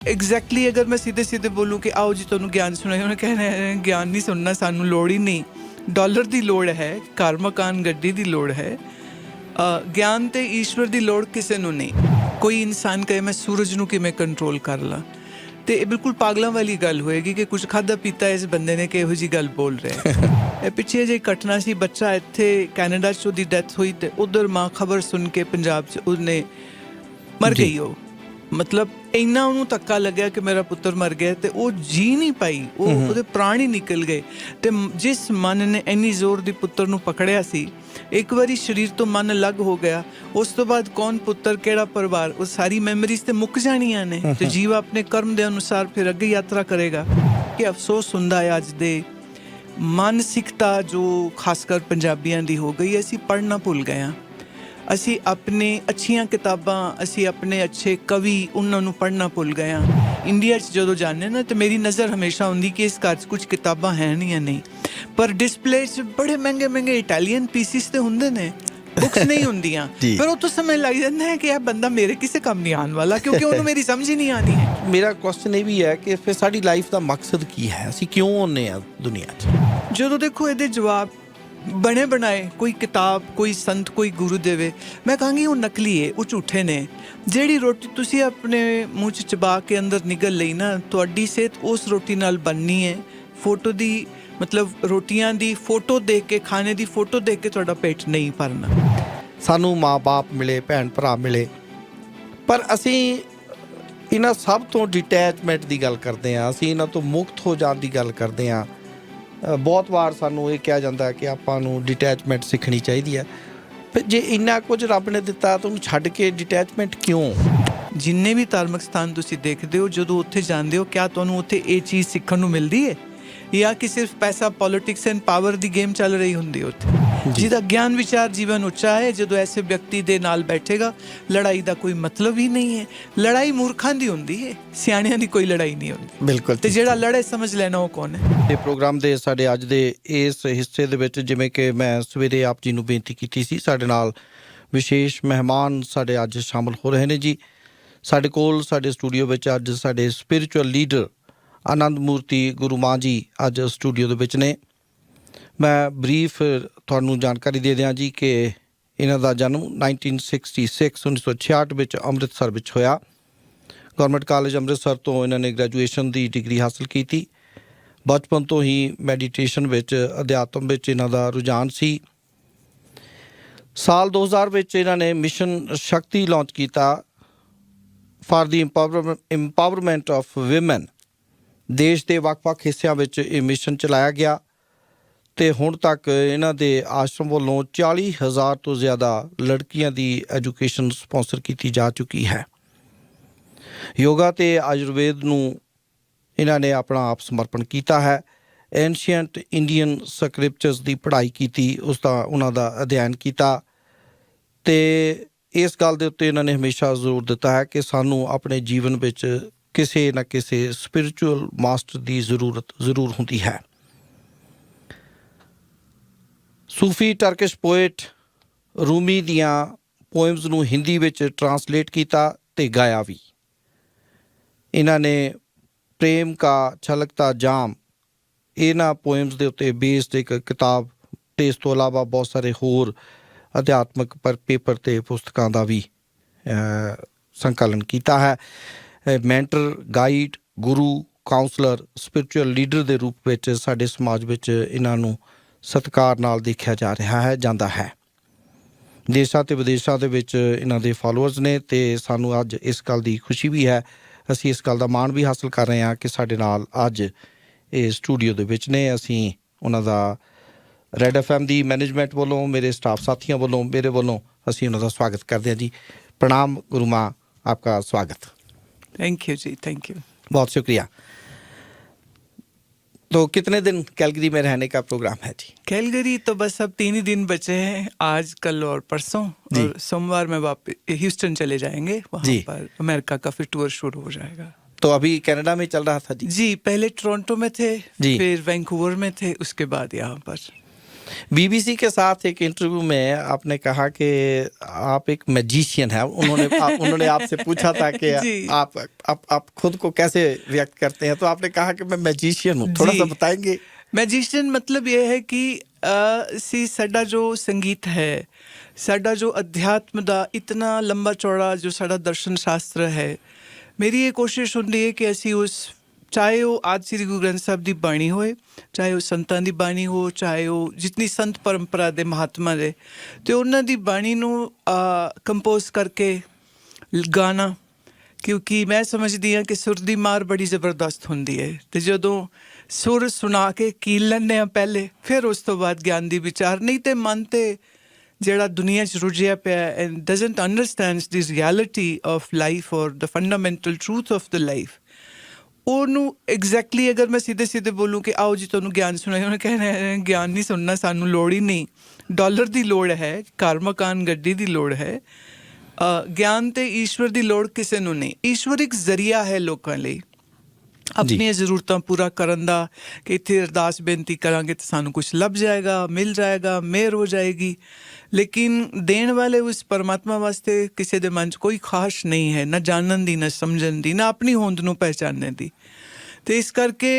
Exactly अगर मैं सीधे सीधे बोलूँ कि आओ जी तुहानूं ज्ञान सुनाइए, उन्हें कहना है ज्ञान नहीं सुनना, सानूं लोड़ ही नहीं, डॉलर ਦੀ ਲੋੜ ਹੈ, ਘਰ ਮਕਾਨ ਗੱਡੀ ਦੀ ਲੋੜ ਹੈ, ਗਿਆਨ ਤੇ ਈਸ਼ਵਰ ਦੀ ਲੋੜ ਕਿਸੇ ਨੂੰ ਨਹੀਂ। ਕੋਈ ਇਨਸਾਨ ਕਹੇ ਮੈਂ ਸੂਰਜ ਨੂੰ ਕਿਵੇਂ ਕੰਟਰੋਲ ਕਰ ਲਾਂ, ਤੇ ਇਹ ਬਿਲਕੁਲ ਪਾਗਲਾਂ ਵਾਲੀ ਗੱਲ ਹੋਏਗੀ ਕਿ ਕੁਝ ਖਾਧਾ ਪੀਤਾ ਇਸ ਬੰਦੇ ਨੇ ਕਿ ਇਹੋ ਜਿਹੀ ਗੱਲ ਬੋਲ ਰਿਹਾ। ਇਹ ਪਿੱਛੇ ਜਿਹੀ ਘਟਨਾ ਸੀ, ਬੱਚਾ ਇੱਥੇ ਕੈਨੇਡਾ 'ਚ ਉਹਦੀ ਡੈਥ ਹੋਈ ਤੇ ਉਧਰ ਮਾਂ ਖਬਰ ਸੁਣ ਕੇ ਪੰਜਾਬ 'ਚ ਉਹਨੇ ਮਰ ਗਈ। ਉਹ ਮਤਲਬ ਇੰਨਾ ਉਹਨੂੰ ਧੱਕਾ ਲੱਗਿਆ ਕਿ ਮੇਰਾ ਪੁੱਤਰ ਮਰ ਗਿਆ, ਤੇ ਉਹ ਜੀ ਨਹੀਂ ਪਾਈ, ਉਹਦੇ ਪ੍ਰਾਣ ਹੀ ਨਿਕਲ ਗਏ। ਤੇ ਜਿਸ ਮਨ ਨੇ ਇੰਨੀ ਜ਼ੋਰ ਦੀ ਪੁੱਤਰ ਨੂੰ ਪਕੜਿਆ ਸੀ, ਇੱਕ ਵਾਰੀ ਸਰੀਰ ਤੋਂ ਮਨ ਅਲੱਗ ਹੋ ਗਿਆ, ਉਸ ਤੋਂ ਬਾਅਦ ਕੌਣ ਪੁੱਤਰ ਕਿਹੜਾ ਪਰਿਵਾਰ, ਉਹ ਸਾਰੀ ਮੈਮਰੀਜ਼ ਤੇ ਮੁੱਕ ਜਾਣੀਆਂ ਨੇ, ਤੇ ਜੀਵ ਆਪਣੇ ਕਰਮ ਦੇ ਅਨੁਸਾਰ ਫਿਰ ਅੱਗੇ ਯਾਤਰਾ ਕਰੇਗਾ। ਕਿ ਅਫਸੋਸ ਹੁੰਦਾ ਹੈ ਅੱਜ ਦੇ ਮਾਨਸਿਕਤਾ ਜੋ ਖਾਸ ਕਰ ਪੰਜਾਬੀਆਂ ਦੀ ਹੋ ਗਈ, ਅਸੀਂ ਪੜ੍ਹਨਾ ਭੁੱਲ ਗਏ ਹਾਂ। ਅਸੀਂ ਆਪਣੇ ਅੱਛੀਆਂ ਕਿਤਾਬਾਂ, ਅਸੀਂ ਆਪਣੇ ਅੱਛੇ ਕਵੀ, ਉਹਨਾਂ ਨੂੰ ਪੜ੍ਹਨਾ ਭੁੱਲ ਗਏ ਹਾਂ। ਇੰਡੀਆ 'ਚ ਜਦੋਂ ਜਾਂਦੇ ਨਾ ਤਾਂ ਮੇਰੀ ਨਜ਼ਰ ਹਮੇਸ਼ਾ ਹੁੰਦੀ ਕਿ ਇਸ ਘਰ 'ਚ ਕੁਝ ਕਿਤਾਬਾਂ ਹੈ ਨਹੀਂ ਜਾਂ ਨਹੀਂ, ਪਰ ਡਿਸਪਲੇ 'ਚ ਬੜੇ ਮਹਿੰਗੇ ਮਹਿੰਗੇ ਇਟਾਲੀਅਨ ਪੀਸਿਸ ਤੇ ਹੁੰਦੇ ਨੇ, ਬੁੱਕਸ ਨਹੀਂ ਹੁੰਦੀਆਂ। ਪਰ ਉਹ ਤੋਂ ਸਮਝ ਲੱਗ ਜਾਂਦਾ ਹੈ ਕਿ ਇਹ ਬੰਦਾ ਮੇਰੇ ਕਿਸੇ ਕੰਮ ਨਹੀਂ ਆਉਣ ਵਾਲਾ, ਕਿਉਂਕਿ ਉਹਨੂੰ ਮੇਰੀ ਸਮਝ ਹੀ ਨਹੀਂ ਆਉਂਦੀ ਹੈ। ਮੇਰਾ ਕੁਐਸਚਨ ਇਹ ਵੀ ਹੈ ਕਿ ਫਿਰ ਸਾਡੀ ਲਾਈਫ ਦਾ ਮਕਸਦ ਕੀ ਹੈ, ਅਸੀਂ ਕਿਉਂ ਆਉਂਦੇ ਹਾਂ ਦੁਨੀਆ 'ਚ? ਜਦੋਂ ਦੇਖੋ ਇਹਦੇ ਜਵਾਬ ਬਣੇ ਬਣਾਏ, ਕੋਈ ਕਿਤਾਬ, ਕੋਈ ਸੰਤ, ਕੋਈ ਗੁਰੂ ਦੇਵੇ, ਮੈਂ ਕਹਾਂਗੀ ਉਹ ਨਕਲੀ ਹੈ, ਉਹ ਝੂਠੇ ਨੇ। ਜਿਹੜੀ ਰੋਟੀ ਤੁਸੀਂ ਆਪਣੇ ਮੂੰਹ 'ਚ ਚਬਾ ਕੇ ਅੰਦਰ ਨਿਗਲ ਲਈ ਨਾ, ਤੁਹਾਡੀ ਸਿਹਤ ਉਸ ਰੋਟੀ ਨਾਲ ਬਣਨੀ ਹੈ। ਫੋਟੋ ਦੀ ਮਤਲਬ ਰੋਟੀਆਂ ਦੀ ਫੋਟੋ ਦੇਖ ਕੇ, ਖਾਣੇ ਦੀ ਫੋਟੋ ਦੇਖ ਕੇ ਤੁਹਾਡਾ ਪੇਟ ਨਹੀਂ ਭਰਨਾ। ਸਾਨੂੰ ਮਾਂ-ਬਾਪ ਮਿਲੇ, ਭੈਣ ਭਰਾ ਮਿਲੇ, ਪਰ ਅਸੀਂ ਇਹਨਾਂ ਸਭ ਤੋਂ ਡਿਟੈਚਮੈਂਟ ਦੀ ਗੱਲ ਕਰਦੇ ਹਾਂ, ਅਸੀਂ ਇਹਨਾਂ ਤੋਂ ਮੁਕਤ ਹੋ ਜਾਣ ਦੀ ਗੱਲ ਕਰਦੇ ਹਾਂ। ਬਹੁਤ ਵਾਰ ਸਾਨੂੰ ਇਹ ਕਿਹਾ ਜਾਂਦਾ ਕਿ ਆਪਾਂ ਨੂੰ ਡਿਟੈਚਮੈਂਟ ਸਿੱਖਣੀ ਚਾਹੀਦੀ ਹੈ। ਫਿਰ ਜੇ ਇੰਨਾ ਕੁਝ ਰੱਬ ਨੇ ਦਿੱਤਾ ਤਾਂ ਉਹਨੂੰ ਛੱਡ ਕੇ ਡਿਟੈਚਮੈਂਟ ਕਿਉਂ? ਜਿੰਨੇ ਵੀ ਧਾਰਮਿਕ ਸਥਾਨ ਤੁਸੀਂ ਦੇਖਦੇ ਹੋ, ਜਦੋਂ ਉੱਥੇ ਜਾਂਦੇ ਹੋ, ਕਿਆ ਤੁਹਾਨੂੰ ਉੱਥੇ ਇਹ ਚੀਜ਼ ਸਿੱਖਣ ਨੂੰ ਮਿਲਦੀ ਹੈ, ਜਾਂ ਕਿ ਸਿਰਫ ਪੈਸਾ, ਪੋਲੀਟਿਕਸ ਐਂਡ ਪਾਵਰ ਦੀ ਗੇਮ ਚੱਲ ਰਹੀ ਹੁੰਦੀ ਉੱਥੇ? ਜਿਹਦਾ ਗਿਆਨ ਵਿਚਾਰ ਜੀਵਨ ਉੱਚਾ ਹੈ, ਜਦੋਂ ਐਸੇ ਵਿਅਕਤੀ ਦੇ ਨਾਲ ਬੈਠੇਗਾ, ਲੜਾਈ ਦਾ ਕੋਈ ਮਤਲਬ ਹੀ ਨਹੀਂ ਹੈ। ਲੜਾਈ ਮੂਰਖਾਂ ਦੀ ਹੁੰਦੀ ਹੈ, ਸਿਆਣਿਆਂ ਦੀ ਕੋਈ ਲੜਾਈ ਨਹੀਂ ਹੁੰਦੀ। ਬਿਲਕੁਲ। ਤੇ ਜਿਹੜਾ ਲੜੇ ਸਮਝ ਲੈਣਾ ਉਹ ਕੌਣ ਹੈ? ਇਹ ਪ੍ਰੋਗਰਾਮ ਦੇ ਸਾਡੇ ਅੱਜ ਦੇ ਇਸ ਹਿੱਸੇ ਦੇ ਵਿੱਚ, ਜਿਵੇਂ ਕਿ ਮੈਂ ਸਵੇਰੇ ਆਪ ਜੀ ਨੂੰ ਬੇਨਤੀ ਕੀਤੀ ਸੀ, ਸਾਡੇ ਨਾਲ ਵਿਸ਼ੇਸ਼ ਮਹਿਮਾਨ ਸਾਡੇ ਅੱਜ ਸ਼ਾਮਲ ਹੋ ਰਹੇ ਨੇ ਜੀ। ਸਾਡੇ ਕੋਲ ਸਾਡੇ ਸਟੂਡੀਓ ਵਿੱਚ ਅੱਜ ਸਾਡੇ ਸਪਿਰਿਚੁਅਲ ਲੀਡਰ ਆਨੰਦ ਮੂਰਤੀ ਗੁਰੂ ਮਾਂ ਜੀ ਅੱਜ ਸਟੂਡੀਓ ਦੇ ਵਿੱਚ ਨੇ। ਮੈਂ ਬਰੀਫ ਤੁਹਾਨੂੰ ਜਾਣਕਾਰੀ ਦੇ ਦਿਆਂ ਜੀ ਕਿ ਇਹਨਾਂ ਦਾ ਜਨਮ 1966 ਵਿੱਚ ਅੰਮ੍ਰਿਤਸਰ ਵਿੱਚ ਹੋਇਆ। ਗੌਰਮੈਂਟ ਕਾਲਜ ਅੰਮ੍ਰਿਤਸਰ ਤੋਂ ਇਹਨਾਂ ਨੇ ਗ੍ਰੈਜੂਏਸ਼ਨ ਦੀ ਡਿਗਰੀ ਹਾਸਲ ਕੀਤੀ। ਬਚਪਨ ਤੋਂ ਹੀ ਮੈਡੀਟੇਸ਼ਨ ਵਿੱਚ, ਅਧਿਆਤਮ ਵਿੱਚ ਇਹਨਾਂ ਦਾ ਰੁਝਾਨ ਸੀ। ਸਾਲ 2000 ਵਿੱਚ ਇਹਨਾਂ ਨੇ ਮਿਸ਼ਨ ਸ਼ਕਤੀ ਲਾਂਚ ਕੀਤਾ for the empowerment of women. ਦੇਸ਼ ਦੇ ਵੱਖ-ਵੱਖ ਹਿੱਸਿਆਂ ਵਿੱਚ ਇਹ ਮਿਸ਼ਨ ਚਲਾਇਆ ਗਿਆ ਅਤੇ ਹੁਣ ਤੱਕ ਇਹਨਾਂ ਦੇ ਆਸ਼ਰਮ ਵੱਲੋਂ 40,000 ਤੋਂ ਜ਼ਿਆਦਾ ਲੜਕੀਆਂ ਦੀ ਐਜੂਕੇਸ਼ਨ ਸਪੋਂਸਰ ਕੀਤੀ ਜਾ ਚੁੱਕੀ ਹੈ। ਯੋਗਾ ਅਤੇ ਆਯੁਰਵੇਦ ਨੂੰ ਇਹਨਾਂ ਨੇ ਆਪਣਾ ਆਪ ਸਮਰਪਣ ਕੀਤਾ ਹੈ। ਐਂਸ਼ੀਐਂਟ ਇੰਡੀਅਨ ਸਕ੍ਰਿਪਚਰਸ ਦੀ ਪੜ੍ਹਾਈ ਕੀਤੀ, ਉਸ ਦਾ ਉਹਨਾਂ ਦਾ ਅਧਿਐਨ ਕੀਤਾ, ਅਤੇ ਇਸ ਗੱਲ ਦੇ ਉੱਤੇ ਇਹਨਾਂ ਨੇ ਹਮੇਸ਼ਾ ਜ਼ੋਰ ਦਿੱਤਾ ਹੈ ਕਿ ਸਾਨੂੰ ਆਪਣੇ ਜੀਵਨ ਵਿੱਚ ਕਿਸੇ ਨਾ ਕਿਸੇ ਸਪਿਰਿਚੁਅਲ ਮਾਸਟਰ ਦੀ ਜ਼ਰੂਰਤ ਜ਼ਰੂਰ ਹੁੰਦੀ ਹੈ। ਸੂਫੀ ਟਰਕਿਸ਼ ਪੋਇਟ ਰੂਮੀ ਦੀਆਂ ਪੋਇਮਸ ਨੂੰ ਹਿੰਦੀ ਵਿੱਚ ਟਰਾਂਸਲੇਟ ਕੀਤਾ ਅਤੇ ਗਾਇਆ ਵੀ। ਇਹਨਾਂ ਨੇ ਪ੍ਰੇਮ ਕਾ ਛਲਕਤਾ ਜਾਮ, ਇਹਨਾਂ ਪੋਇਮਸ ਦੇ ਉੱਤੇ ਬੇਸਡ ਇੱਕ ਕਿਤਾਬ ਅਤੇ ਇਸ ਤੋਂ ਇਲਾਵਾ ਬਹੁਤ ਸਾਰੇ ਹੋਰ ਅਧਿਆਤਮਿਕ ਪੇਪਰ ਅਤੇ ਪੁਸਤਕਾਂ ਦਾ ਵੀ ਸੰਕਲਨ ਕੀਤਾ ਹੈ। ਮੈਂਟਰ, ਗਾਈਡ, ਗੁਰੂ, ਕਾਉਂਸਲਰ, ਸਪਿਰਿਚੁਅਲ ਲੀਡਰ ਦੇ ਰੂਪ ਵਿੱਚ ਸਾਡੇ ਸਮਾਜ ਵਿੱਚ ਇਹਨਾਂ ਨੂੰ ਸਤਿਕਾਰ ਨਾਲ ਦੇਖਿਆ ਜਾ ਰਿਹਾ ਹੈ, ਜਾਂਦਾ ਹੈ। ਦੇਸ਼ਾਂ ਅਤੇ ਵਿਦੇਸ਼ਾਂ ਦੇ ਵਿੱਚ ਇਹਨਾਂ ਦੇ ਫਾਲੋਅਰਸ ਨੇ, ਅਤੇ ਸਾਨੂੰ ਅੱਜ ਇਸ ਗੱਲ ਦੀ ਖੁਸ਼ੀ ਵੀ ਹੈ, ਅਸੀਂ ਇਸ ਗੱਲ ਦਾ ਮਾਣ ਵੀ ਹਾਸਲ ਕਰ ਰਹੇ ਹਾਂ ਕਿ ਸਾਡੇ ਨਾਲ ਅੱਜ ਇਹ ਸਟੂਡੀਓ ਦੇ ਵਿੱਚ ਨੇ। ਅਸੀਂ ਉਹਨਾਂ ਦਾ ਰੈਡ FM ਦੀ ਮੈਨੇਜਮੈਂਟ ਵੱਲੋਂ, ਮੇਰੇ ਸਟਾਫ ਸਾਥੀਆਂ ਵੱਲੋਂ, ਮੇਰੇ ਵੱਲੋਂ ਅਸੀਂ ਉਹਨਾਂ ਦਾ ਸਵਾਗਤ ਕਰਦੇ हैं जी। प्रणाम गुरु माँ, आपका स्वागत। थैंक यू जी, थैंक यू, बहुत शुक्रिया। तो कितने दिन कैलगरी में रहने का प्रोग्राम है जी? कैलगरी तो बस अब 3 ही दिन बचे हैं, आज, कल और परसों, और सोमवार में वापस ह्यूस्टन चले जाएंगे। वहाँ पर अमेरिका का फिर टूर शुरू हो जाएगा। तो अभी कनाडा में चल रहा था जी? जी, पहले टोरंटो में थे, फिर वैंकूवर में थे, उसके बाद यहाँ पर। बीबीसी के साथ एक इंटरव्यू में आपने कहा कि आप एक मैजिशियन हैं। उन्होंने आपसे पूछा था कि जी। आप खुद को कैसे व्यक्त करते हैं, तो आपने कहा कि मैं मैजिशियन हूँ। थोड़ा सा जी। बताएंगे। मैजिशियन मतलब ये है कि साਡਾ जो संगीत है, साਡਾ जो अध्यात्म ਦਾ इतना लंबा चौड़ा जो साਡਾ दर्शन शास्त्र है, ਮੇਰੀ ਇਹ ਕੋਸ਼ਿਸ਼ ਹੁੰਦੀ ਹੈ ਕਿ ਅਸੀਂ ਉਸ ਚਾਹੇ ਉਹ ਆਦਿ ਸ੍ਰੀ ਗੁਰੂ ਗ੍ਰੰਥ ਸਾਹਿਬ ਦੀ ਬਾਣੀ ਹੋਏ, ਚਾਹੇ ਉਹ ਸੰਤਾਂ ਦੀ ਬਾਣੀ ਹੋ, ਚਾਹੇ ਉਹ ਜਿਤਨੀ ਸੰਤ ਪਰੰਪਰਾ ਦੇ ਮਹਾਤਮਾ ਦੇ, ਤੇ ਉਹਨਾਂ ਦੀ ਬਾਣੀ ਨੂੰ ਕੰਪੋਜ਼ ਕਰਕੇ ਗਾਣਾ, ਕਿਉਂਕਿ ਮੈਂ ਸਮਝਦੀ ਹਾਂ ਕਿ ਸੁਰ ਦੀ ਮਾਰ ਬੜੀ ਜ਼ਬਰਦਸਤ ਹੁੰਦੀ ਹੈ, ਤੇ ਜਦੋਂ ਸੁਰ ਸੁਣਾ ਕੇ ਕੀਲ ਲੈਂਦੇ ਹਾਂ ਪਹਿਲੇ, ਫਿਰ ਉਸ ਤੋਂ ਬਾਅਦ ਗਿਆਨ ਦੀ ਵਿਚਾਰ। ਨਹੀਂ ਤੇ ਮਨ ਤੇ ਜਿਹੜਾ ਦੁਨੀਆ 'ਚ ਰੁੱਝਿਆ ਪਿਆ and doesn't understands the reality of life or the fundamental truth of the life, ਉਹਨੂੰ ਐਗਜ਼ੈਕਟਲੀ ਅਗਰ ਮੈਂ ਸਿੱਧੇ ਬੋਲੂੰ ਕਿ ਆਓ ਜੀ ਤੁਹਾਨੂੰ ਗਿਆਨ ਸੁਣਾਈਏ, ਉਹਨੇ ਕਹਿਣਾ ਗਿਆਨ ਨਹੀਂ ਸੁਣਨਾ, ਸਾਨੂੰ ਲੋੜ ਹੀ ਨਹੀਂ, ਡਾਲਰ ਦੀ ਲੋੜ ਹੈ, ਘਰ ਮਕਾਨ ਗੱਡੀ ਦੀ ਲੋੜ ਹੈ, ਗਿਆਨ ਤੇ ਈਸ਼ਵਰ ਦੀ ਲੋੜ ਕਿਸੇ ਨੂੰ ਨਹੀਂ। ਈਸ਼ਵਰ ਇੱਕ ਜ਼ਰੀਆ ਹੈ ਲੋਕਾਂ ਲਈ ਆਪਣੀਆਂ ਜ਼ਰੂਰਤਾਂ ਪੂਰਾ ਕਰਨ ਦਾ, ਕਿ ਇੱਥੇ ਅਰਦਾਸ ਬੇਨਤੀ ਕਰਾਂਗੇ ਤਾਂ ਸਾਨੂੰ ਕੁਛ ਲੱਭ ਜਾਏਗਾ, ਮਿਲ ਜਾਏਗਾ, ਮਿਹਰ ਹੋ ਜਾਏਗੀ, ਲੇਕਿਨ ਦੇਣ ਵਾਲੇ ਉਸ ਪਰਮਾਤਮਾ ਵਾਸਤੇ ਕਿਸੇ ਦੇ ਮਨ 'ਚ ਕੋਈ ਖਾਸ਼ ਨਹੀਂ ਹੈ, ਨਾ ਜਾਣਨ ਦੀ, ਨਾ ਸਮਝਣ ਦੀ, ਨਾ ਆਪਣੀ ਹੋਂਦ ਨੂੰ ਪਹਿਚਾਨਣ ਦੀ। ਅਤੇ ਇਸ ਕਰਕੇ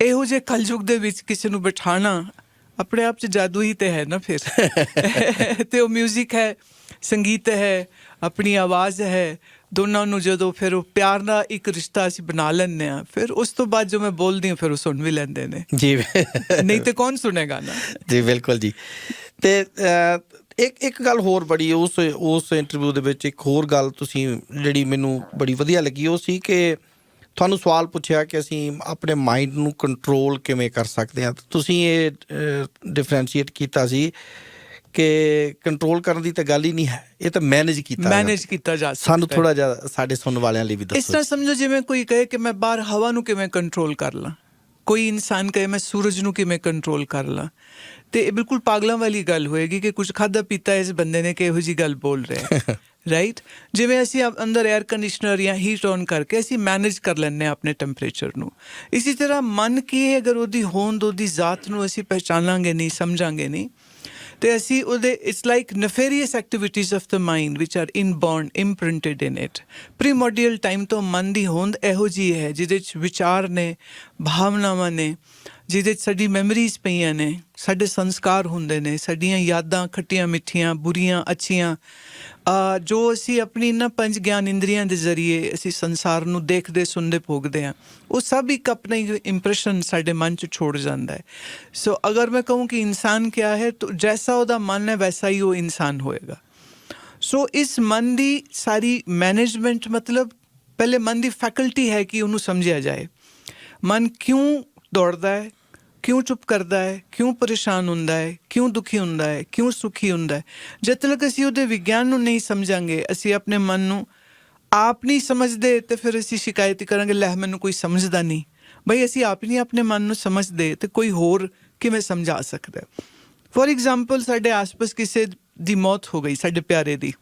ਇਹੋ ਜਿਹੇ ਕਲਯੁਗ ਦੇ ਵਿੱਚ ਕਿਸੇ ਨੂੰ ਬਿਠਾਉਣਾ ਆਪਣੇ ਆਪ 'ਚ ਜਾਦੂ ਹੀ ਤਾਂ ਹੈ ਨਾ ਫਿਰ। ਅਤੇ ਉਹ ਮਿਊਜ਼ਿਕ ਹੈ, ਸੰਗੀਤ ਹੈ, ਆਪਣੀ ਆਵਾਜ਼ ਹੈ, ਦੋਨਾਂ ਨੂੰ ਜਦੋਂ ਫਿਰ ਉਹ ਪਿਆਰ ਨਾਲ ਇੱਕ ਰਿਸ਼ਤਾ ਅਸੀਂ ਬਣਾ ਲੈਂਦੇ ਹਾਂ, ਫਿਰ ਉਸ ਤੋਂ ਬਾਅਦ ਜੋ ਮੈਂ ਬੋਲਦੀ ਹਾਂ ਫਿਰ ਉਹ ਸੁਣ ਵੀ ਲੈਂਦੇ ਨੇ ਜੀ। ਨਹੀਂ ਤੇ ਕੌਣ ਸੁਣੇਗਾ ਨਾ ਜੀ। ਬਿਲਕੁਲ ਜੀ। ਤੇ ਇੱਕ ਗੱਲ ਹੋਰ ਬੜੀ ਉਸ ਇੰਟਰਵਿਊ ਦੇ ਵਿੱਚ ਇੱਕ ਹੋਰ ਗੱਲ ਤੁਸੀਂ ਜਿਹੜੀ ਮੈਨੂੰ ਬੜੀ ਵਧੀਆ ਲੱਗੀ, ਉਹ ਸੀ ਕਿ ਤੁਹਾਨੂੰ ਸਵਾਲ ਪੁੱਛਿਆ ਕਿ ਅਸੀਂ ਆਪਣੇ ਮਾਈਂਡ ਨੂੰ ਕੰਟਰੋਲ ਕਿਵੇਂ ਕਰ ਸਕਦੇ ਹਾਂ। ਤੁਸੀਂ ਇਹ ਡਿਫਰੈਂਸ਼ੀਏਟ ਕੀਤਾ ਸੀ ਕਿ ਕੰਟਰੋਲ ਕਰਨ ਦੀ ਤਾਂ ਗੱਲ ਹੀ ਨਹੀਂ ਹੈ, ਇਹ ਤਾਂ ਮੈਨੇਜ ਕੀਤਾ ਜਾ ਸਕਦਾ। ਸਾਨੂੰ ਥੋੜ੍ਹਾ ਜਿਹਾ ਸਾਡੇ ਸੁਣਨ ਵਾਲਿਆਂ ਲਈ ਵੀ ਦੱਸੋ। ਇਸ ਤਰ੍ਹਾਂ ਸਮਝੋ ਜਿਵੇਂ ਕੋਈ ਕਹੇ ਕਿ ਮੈਂ ਬਾਹਰ ਹਵਾ ਨੂੰ ਕਿਵੇਂ ਕੰਟਰੋਲ ਕਰ ਲਾਂ, ਕੋਈ ਇਨਸਾਨ ਕਹੇ ਮੈਂ ਸੂਰਜ ਨੂੰ ਕਿਵੇਂ ਕੰਟਰੋਲ ਕਰ ਲਾਂ, ਤੇ ਇਹ ਬਿਲਕੁਲ ਪਾਗਲਾਂ ਵਾਲੀ ਗੱਲ ਹੋਏਗੀ ਕਿ ਕੁਝ ਖਾਧਾ ਪੀਤਾ ਇਸ ਬੰਦੇ ਨੇ ਕਿ ਇਹੋ ਜਿਹੀ ਗੱਲ ਬੋਲ ਰਿਹਾ। ਰਾਈਟ। ਜਿਵੇਂ ਅਸੀਂ ਅੰਦਰ ਏਅਰ ਕੰਡੀਸ਼ਨਰ ਜਾਂ ਹੀਟ ਔਨ ਕਰਕੇ ਅਸੀਂ ਮੈਨੇਜ ਕਰ ਲੈਂਦੇ ਹਾਂ ਆਪਣੇ ਟੈਂਪਰੇਚਰ ਨੂੰ, ਇਸੇ ਤਰ੍ਹਾਂ ਮਨ ਕੀ ਹੈ, ਅਗਰ ਉਹਦੀ ਹੋਂਦ, ਉਹਦੀ ਜ਼ਾਤ ਨੂੰ ਅਸੀਂ ਪਹਿਚਾਨਾਂਗੇ ਨਹੀਂ, ਸਮਝਾਂਗੇ ਨਹੀਂ, ਤੇ ਅਸੀਂ ਉਹਦੇ it's like nefarious activities of the mind ਵਿਚ are inborn, imprinted in it. Primordial time ਤੋਂ ਮਨ ਦੀ ਹੋਂਦ ਇਹੋ ਜਿਹੀ ਹੈ ਜਿਹਦੇ 'ਚ ਵਿਚਾਰ ਨੇ, ਭਾਵਨਾਵਾਂ ਨੇ, ਜਿਹਦੇ 'ਚ ਸਾਡੀ ਮੈਮਰੀਜ਼ ਪਈਆਂ ਨੇ, ਸਾਡੇ ਸੰਸਕਾਰ ਹੁੰਦੇ ਨੇ, ਸਾਡੀਆਂ ਯਾਦਾਂ ਖੱਟੀਆਂ ਮਿੱਠੀਆਂ, ਬੁਰੀਆਂ ਅੱਛੀਆਂ, ਜੋ ਅਸੀਂ ਆਪਣੀ ਇਹਨਾਂ 5 ਗਿਆਨ ਇੰਦਰੀਆਂ ਦੇ ਜ਼ਰੀਏ ਅਸੀਂ ਸੰਸਾਰ ਨੂੰ ਦੇਖਦੇ, ਸੁਣਦੇ, ਭੋਗਦੇ ਹਾਂ, ਉਹ ਸਭ ਇੱਕ ਆਪਣਾ ਇੰਪ੍ਰੈਸ਼ਨ ਸਾਡੇ ਮਨ 'ਚ ਛੋੜ ਜਾਂਦਾ ਹੈ। ਸੋ ਅਗਰ ਮੈਂ ਕਹੂੰ ਕਿ ਇਨਸਾਨ ਕਿਆ ਹੈ, ਤਾਂ ਜੈਸਾ ਉਹਦਾ ਮਨ ਹੈ ਵੈਸਾ ਹੀ ਉਹ ਇਨਸਾਨ ਹੋਏਗਾ। ਸੋ ਇਸ ਮਨ ਦੀ ਸਾਰੀ ਮੈਨੇਜਮੈਂਟ ਮਤਲਬ ਪਹਿਲੇ ਮਨ ਦੀ ਫੈਕਲਟੀ ਹੈ ਕਿ ਉਹਨੂੰ ਸਮਝਿਆ ਜਾਏ। ਮਨ ਕਿਉਂ ਦੌੜਦਾ ਹੈ, ਕਿਉਂ ਚੁੱਪ ਕਰਦਾ ਹੈ, ਕਿਉਂ ਪਰੇਸ਼ਾਨ ਹੁੰਦਾ ਹੈ, ਕਿਉਂ ਦੁਖੀ ਹੁੰਦਾ ਹੈ, ਕਿਉਂ ਸੁਖੀ ਹੁੰਦਾ ਹੈ। ਜਦ ਤੱਕ ਅਸੀਂ ਉਹਦੇ ਵਿਗਿਆਨ ਨੂੰ ਨਹੀਂ ਸਮਝਾਂਗੇ, ਅਸੀਂ ਆਪਣੇ ਮਨ ਨੂੰ ਆਪ ਨਹੀਂ ਸਮਝਦੇ, ਤੇ ਫਿਰ ਅਸੀਂ ਸ਼ਿਕਾਇਤ ਕਰਾਂਗੇ ਲੈ ਮੈਨੂੰ ਕੋਈ ਸਮਝਦਾ ਨਹੀਂ। ਬਈ ਅਸੀਂ ਆਪ ਨਹੀਂ ਆਪਣੇ ਮਨ ਨੂੰ ਸਮਝਦੇ ਤੇ ਕੋਈ ਹੋਰ ਕਿਵੇਂ ਸਮਝਾ ਸਕਦਾ। ਫੋਰ ਐਗਜ਼ਾਮਪਲ ਸਾਡੇ ਆਸ-ਪਾਸ ਕਿਸੇ ਦੀ ਮੌਤ ਹੋ ਗਈ, ਸਾਡੇ ਪਿਆਰੇ ਦੀ,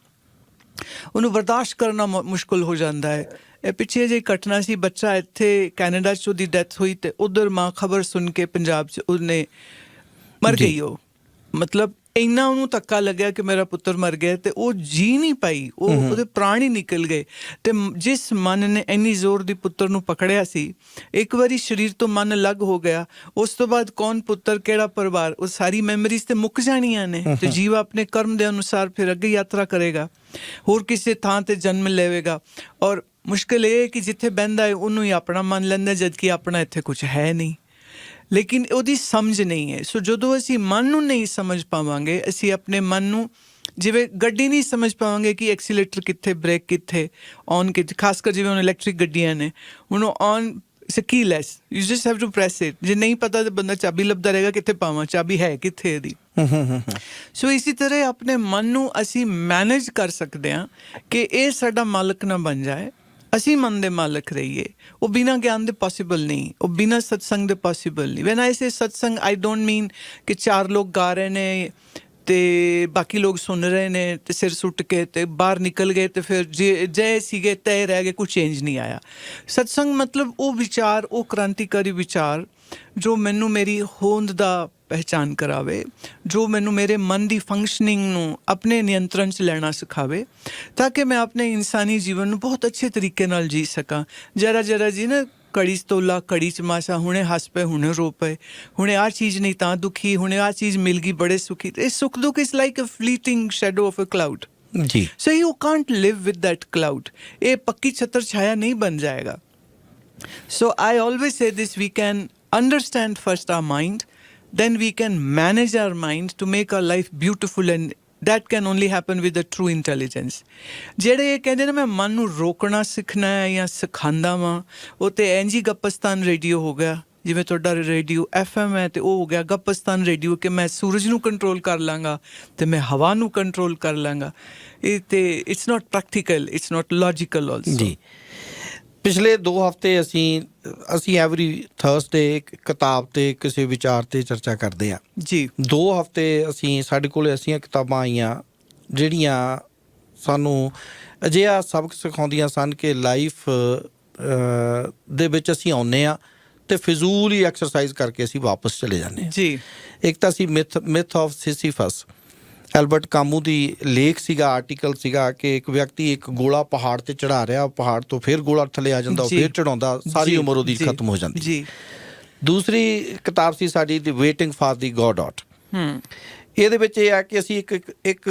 ਉਹਨੂੰ ਬਰਦਾਸ਼ਤ ਕਰਨਾ ਮੁਸ਼ਕਿਲ ਹੋ ਜਾਂਦਾ ਹੈ। ਇਹ ਪਿੱਛੇ ਜਿਹੀ ਘਟਨਾ ਸੀ, ਬੱਚਾ ਇੱਥੇ ਕੈਨੇਡਾ 'ਚ ਉਹਦੀ ਡੈਥ ਹੋਈ ਅਤੇ ਉੱਧਰ ਮਾਂ ਖਬਰ ਸੁਣ ਕੇ ਪੰਜਾਬ 'ਚ ਉਹਨੇ ਮਰ ਗਈ। ਉਹ ਮਤਲਬ ਇੰਨਾ ਉਹਨੂੰ ਧੱਕਾ ਲੱਗਿਆ ਕਿ ਮੇਰਾ ਪੁੱਤਰ ਮਰ ਗਿਆ, ਅਤੇ ਉਹ ਜੀ ਨਹੀਂ ਪਾਈ, ਉਹਦੇ ਪ੍ਰਾਣ ਹੀ ਨਿਕਲ ਗਏ। ਅਤੇ ਜਿਸ ਮਨ ਨੇ ਇੰਨੀ ਜ਼ੋਰ ਦੀ ਪੁੱਤਰ ਨੂੰ ਪਕੜਿਆ ਸੀ, ਇੱਕ ਵਾਰੀ ਸਰੀਰ ਤੋਂ ਮਨ ਅਲੱਗ ਹੋ ਗਿਆ, ਉਸ ਤੋਂ ਬਾਅਦ ਕੌਣ ਪੁੱਤਰ, ਕਿਹੜਾ ਪਰਿਵਾਰ, ਉਹ ਸਾਰੀ ਮੈਮਰੀਜ਼ ਤਾਂ ਮੁੱਕ ਜਾਣੀਆਂ ਨੇ। ਅਤੇ ਜੀਵ ਆਪਣੇ ਕਰਮ ਦੇ ਅਨੁਸਾਰ ਫਿਰ ਅੱਗੇ ਯਾਤਰਾ ਕਰੇਗਾ, ਹੋਰ ਕਿਸੇ ਥਾਂ 'ਤੇ ਜਨਮ ਲਵੇਗਾ। ਔਰ ਮੁਸ਼ਕਿਲ ਇਹ ਹੈ ਕਿ ਜਿੱਥੇ ਬਹਿੰਦਾ ਹੈ ਉਹਨੂੰ ਹੀ ਆਪਣਾ ਮੰਨ ਲੈਂਦਾ, ਜਦਕਿ ਆਪਣਾ ਇੱਥੇ ਕੁਛ ਹੈ ਨਹੀਂ, ਲੇਕਿਨ ਉਹਦੀ ਸਮਝ ਨਹੀਂ ਹੈ। ਸੋ ਜਦੋਂ ਅਸੀਂ ਮਨ ਨੂੰ ਨਹੀਂ ਸਮਝ ਪਾਵਾਂਗੇ, ਅਸੀਂ ਆਪਣੇ ਮਨ ਨੂੰ ਜਿਵੇਂ ਗੱਡੀ ਨਹੀਂ ਸਮਝ ਪਾਵਾਂਗੇ ਕਿ ਐਕਸੀਲੇਟਰ ਕਿੱਥੇ, ਬ੍ਰੇਕ ਕਿੱਥੇ, ਔਨ ਕਿੱਥੇ, ਖਾਸ ਕਰ ਜਿਵੇਂ ਹੁਣ ਇਲੈਕਟ੍ਰਿਕ ਗੱਡੀਆਂ ਨੇ, ਹੁਣ on keyless, you just have to press it. ਜੇ ਨਹੀਂ ਪਤਾ ਤਾਂ ਬੰਦਾ ਚਾਬੀ ਲੱਭਦਾ ਰਹੇਗਾ, ਕਿੱਥੇ ਪਾਵਾਂ ਚਾਬੀ, ਹੈ ਕਿੱਥੇ ਇਹਦੀ। ਸੋ ਇਸੇ ਤਰ੍ਹਾਂ ਆਪਣੇ ਮਨ ਨੂੰ ਅਸੀਂ ਮੈਨੇਜ ਕਰ ਸਕਦੇ ਹਾਂ ਕਿ ਇਹ ਸਾਡਾ ਮਾਲਕ ਨਾ ਬਣ ਜਾਏ, ਅਸੀਂ ਮਨ ਦੇ ਮਾਲਕ ਰਹੀਏ। ਉਹ ਬਿਨਾਂ ਗਿਆਨ ਦੇ ਪੋਸੀਬਲ ਨਹੀਂ, ਉਹ ਬਿਨਾਂ ਸਤਸੰਗ ਦੇ ਪੋਸੀਬਲ ਨਹੀਂ। Van I say satsang, I don't ਮੀਨ ਕਿ 4 ਲੋਕ ਗਾ ਰਹੇ ਨੇ ਅਤੇ ਬਾਕੀ ਲੋਕ ਸੁਣ ਰਹੇ ਨੇ ਅਤੇ ਸਿਰ ਸੁੱਟ ਕੇ ਅਤੇ ਬਾਹਰ ਨਿਕਲ ਗਏ ਅਤੇ ਫਿਰ ਜੇ ਸੀਗੇ ਤੈਅ ਰਹਿ ਗਏ, ਕੁਛ ਚੇਂਜ ਨਹੀਂ ਆਇਆ। ਸਤਸੰਗ ਮਤਲਬ ਉਹ ਵਿਚਾਰ, ਉਹ ਕ੍ਰਾਂਤੀਕਾਰੀ ਵਿਚਾਰ ਜੋ ਮੈਨੂੰ ਮੇਰੀ ਹੋਂਦ ਦਾ ਪਹਿਚਾਨ ਕਰਾਵੇ, ਜੋ ਮੈਨੂੰ ਮੇਰੇ ਮਨ ਦੀ ਫੰਕਸ਼ਨਿੰਗ ਨੂੰ ਆਪਣੇ ਨਿਯੰਤਰਣ 'ਚ ਲੈਣਾ ਸਿਖਾਵੇ, ਤਾਂ ਕਿ ਮੈਂ ਆਪਣੇ ਇਨਸਾਨੀ ਜੀਵਨ ਨੂੰ ਬਹੁਤ ਅੱਛੇ ਤਰੀਕੇ ਨਾਲ ਜੀ ਸਕਾਂ। ਜਰਾ ਜੀ ਨਾ ਕੜੀ 'ਚ ਤੋਲਾ, ਕੜੀ 'ਚ ਮਾਸਾ, ਹੁਣੇ ਹੱਸ ਪਏ, ਹੁਣੇ ਰੋ ਪਏ, ਹੁਣੇ ਆਹ ਚੀਜ਼ ਨਹੀਂ ਤਾਂ ਦੁਖੀ, ਹੁਣੇ ਆਹ ਚੀਜ਼ ਮਿਲ ਗਈ ਬੜੇ ਸੁਖੀ। ਇਹ ਸੁੱਖ ਦੁੱਖ is like a fleeting shadow of a cloud. ਜੀ। So you can't live with that cloud. ਇਹ ਪੱਕੀ ਛਤਰ ਛਾਇਆ ਨਹੀਂ ਬਣ ਜਾਏਗਾ। So I always say this, we can understand first our mind, then we can manage our mind to make our life beautiful, and that can only happen with a true intelligence. ਜਿਹੜੇ ਇਹ ਕਹਿੰਦੇ ਨੇ ਮੈਂ ਮਨ ਨੂੰ ਰੋਕਣਾ ਸਿੱਖਣਾ ਹੈ ਜਾਂ ਸਿਖਾਉਂਦਾ ਵਾਂ, ਉਹ ਤੇ ਇੰਝ ਹੀ ਗੱਪਸਤਾਨ ਰੇਡੀਓ ਹੋ ਗਿਆ। ਜਿਵੇਂ ਤੁਹਾਡਾ ਰੇਡੀਓ FM ਹੈ ਤੇ ਉਹ ਹੋ ਗਿਆ ਗੱਪਸਤਾਨ ਰੇਡੀਓ, ਕਿ ਮੈਂ ਸੂਰਜ ਨੂੰ ਕੰਟਰੋਲ ਕਰ ਲਾਂਗਾ ਤੇ ਮੈਂ ਹਵਾ ਨੂੰ ਕੰਟਰੋਲ ਕਰ ਲਾਂਗਾ। ਇਹ ਤੇ it's not practical, it's not logical also. ਜੀ। ਪਿਛਲੇ 2 ਹਫ਼ਤੇ ਅਸੀਂ ਐਵਰੀ ਥਰਸਡੇ ਇੱਕ ਕਿਤਾਬ 'ਤੇ ਕਿਸੇ ਵਿਚਾਰ 'ਤੇ ਚਰਚਾ ਕਰਦੇ ਹਾਂ ਜੀ। 2 ਹਫ਼ਤੇ ਸਾਡੇ ਕੋਲ ਐਸੀਆਂ ਕਿਤਾਬਾਂ ਆਈਆਂ ਜਿਹੜੀਆਂ ਸਾਨੂੰ ਅਜਿਹਾ ਸਬਕ ਸਿਖਾਉਂਦੀਆਂ ਸਨ ਕਿ ਲਾਈਫ ਦੇ ਵਿੱਚ ਅਸੀਂ ਆਉਂਦੇ ਹਾਂ ਅਤੇ ਫਿਜ਼ੂਲ ਹੀ ਐਕਸਰਸਾਈਜ਼ ਕਰਕੇ ਅਸੀਂ ਵਾਪਸ ਚਲੇ ਜਾਂਦੇ ਹਾਂ। ਜੀ। ਇੱਕ ਤਾਂ ਸੀ ਮਿਥ ਆਫ ਸਿਸੀਫਸ, ਐਲਬਰਟ ਕਾਮੂ ਦੀ ਲੇਖ ਸੀਗਾ, ਆਰਟੀਕਲ ਸੀਗਾ ਕਿ ਇੱਕ ਵਿਅਕਤੀ ਇੱਕ ਗੋਲਾ ਪਹਾੜ ਤੇ ਚੜ੍ਹਾ ਰਿਹਾ, ਪਹਾੜ ਤੋਂ ਫਿਰ ਗੋਲਾ ਥੱਲੇ ਆ ਜਾਂਦਾ, ਉਹ ਫਿਰ ਚੜਾਉਂਦਾ, ਸਾਰੀ ਉਮਰ ਉਹਦੀ ਖਤਮ ਹੋ ਜਾਂਦੀ। ਜੀ। ਦੂਸਰੀ ਕਿਤਾਬ ਸੀ ਸਾਡੀ ਦੀ ਵੇਟਿੰਗ ਫਾਰ ਦੀ ਗੋਡਆਟ। ਇਹਦੇ ਵਿੱਚ ਇਹ ਹੈ ਕਿ ਅਸੀਂ ਇੱਕ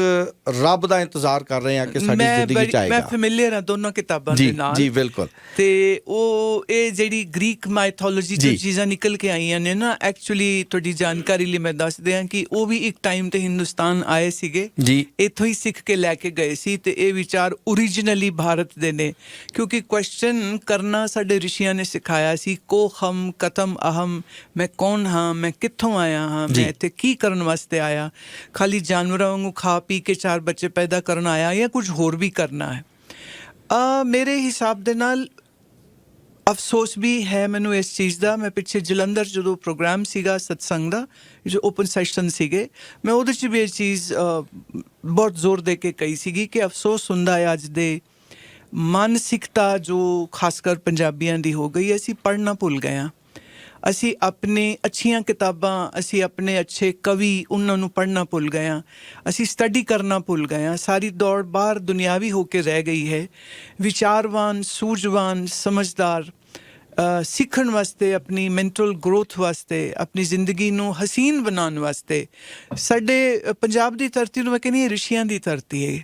ਰੱਬ ਦਾ ਇੰਤਜ਼ਾਰ ਕਰ ਰਹੇ ਹਾਂ ਕਿ ਸਾਡੀ ਜ਼ਿੰਦਗੀ 'ਚ ਆਏਗਾ। ਮੈਂ ਫੈਮਿਲੀਅਰ ਹਾਂ ਦੋਨੋਂ ਕਿਤਾਬਾਂ ਦੇ ਨਾਲ। ਜੀ ਬਿਲਕੁਲ। ਤੇ ਉਹ ਇਹ ਜਿਹੜੀ ਗ੍ਰੀਕ ਮਾਈਥੋਲੋਜੀ ਤੋਂ ਚੀਜ਼ਾਂ ਨਿਕਲ ਕੇ ਆਈਆਂ ਨੇ ਨਾ, ਐਕਚੁਅਲੀ ਤੁਹਾਡੀ ਜਾਣਕਾਰੀ ਲਈ ਮੈਂ ਦੱਸ ਦਿਆਂ ਕਿ ਉਹ ਵੀ ਇੱਕ ਟਾਈਮ ਤੇ ਹਿੰਦੁਸਤਾਨ ਆਏ ਸੀਗੇ ਜੀ, ਇੱਥੋਂ ਹੀ ਸਿੱਖ ਕੇ ਲੈ ਕੇ ਗਏ ਸੀ। ਤੇ ਇਹ ਵਿਚਾਰ ਓਰੀਜਨਲੀ ਭਾਰਤ ਦੇ ਨੇ, ਕਿਉਂਕਿ ਕੁਐਸਚਨ ਕਰਨਾ ਸਾਡੇ ਰਿਸ਼ੀਆਂ ਨੇ ਸਿਖਾਇਆ ਸੀ। ਕੋ ਹਮ ਕਤਮ ਅਹਮ, ਮੈਂ ਕੌਣ ਹਾਂ, ਮੈਂ ਕਿੱਥੋਂ ਆਇਆ ਹਾਂ, ਮੈਂ ਇੱਥੇ ਕੀ ਕਰਨ ਵਾਸਤੇ ਆਇਆ। ਖਾਲੀ ਜਾਨਵਰਾਂ ਵਾਂਗੂ ਖਾ ਪੀ ਕੇ 4 ਬੱਚੇ ਪੈਦਾ ਕਰਨ ਆਇਆ ਜਾਂ ਕੁਝ ਹੋਰ ਵੀ ਕਰਨਾ ਹੈ। ਮੇਰੇ ਹਿਸਾਬ ਦੇ ਨਾਲ ਅਫਸੋਸ ਵੀ ਹੈ ਮੈਨੂੰ ਇਸ ਚੀਜ਼ ਦਾ। ਮੈਂ ਪਿੱਛੇ ਜਲੰਧਰ ਜਦੋਂ ਪ੍ਰੋਗਰਾਮ ਸੀਗਾ ਸਤਸੰਗ ਦਾ, ਜੋ ਓਪਨ ਸੈਸ਼ਨ ਸੀਗੇ, ਮੈਂ ਉਹਦੇ 'ਚ ਵੀ ਇਹ ਚੀਜ਼ ਬਹੁਤ ਜ਼ੋਰ ਦੇ ਕੇ ਕਹੀ ਸੀਗੀ ਕਿ ਅਫਸੋਸ ਹੁੰਦਾ ਹੈ ਅੱਜ ਦੇ ਮਾਨਸਿਕਤਾ ਜੋ ਖਾਸ ਕਰ ਪੰਜਾਬੀਆਂ ਦੀ ਹੋ ਗਈ। ਅਸੀਂ ਪੜ੍ਹਨਾ ਭੁੱਲ ਗਏ ਹਾਂ। ਅਸੀਂ ਆਪਣੇ ਅੱਛੀਆਂ ਕਿਤਾਬਾਂ, ਅਸੀਂ ਆਪਣੇ ਅੱਛੇ ਕਵੀ, ਉਹਨਾਂ ਨੂੰ ਪੜ੍ਹਨਾ ਭੁੱਲ ਗਏ ਹਾਂ। ਅਸੀਂ ਸਟੱਡੀ ਕਰਨਾ ਭੁੱਲ ਗਏ ਹਾਂ। ਸਾਰੀ ਦੌੜ ਬਾਹਰ ਦੁਨਿਆਵੀ ਹੋ ਕੇ ਰਹਿ ਗਈ ਹੈ। ਵਿਚਾਰਵਾਨ, ਸੂਝਵਾਨ, ਸਮਝਦਾਰ, ਸਿੱਖਣ ਵਾਸਤੇ, ਆਪਣੀ ਮੈਂਟਲ ਗਰੋਥ ਵਾਸਤੇ, ਆਪਣੀ ਜ਼ਿੰਦਗੀ ਨੂੰ ਹਸੀਨ ਬਣਾਉਣ ਵਾਸਤੇ ਸਾਡੇ ਪੰਜਾਬ ਦੀ ਧਰਤੀ ਨੂੰ ਮੈਂ ਕਹਿੰਦੀ ਰਿਸ਼ੀਆਂ ਦੀ ਧਰਤੀ ਹੈ।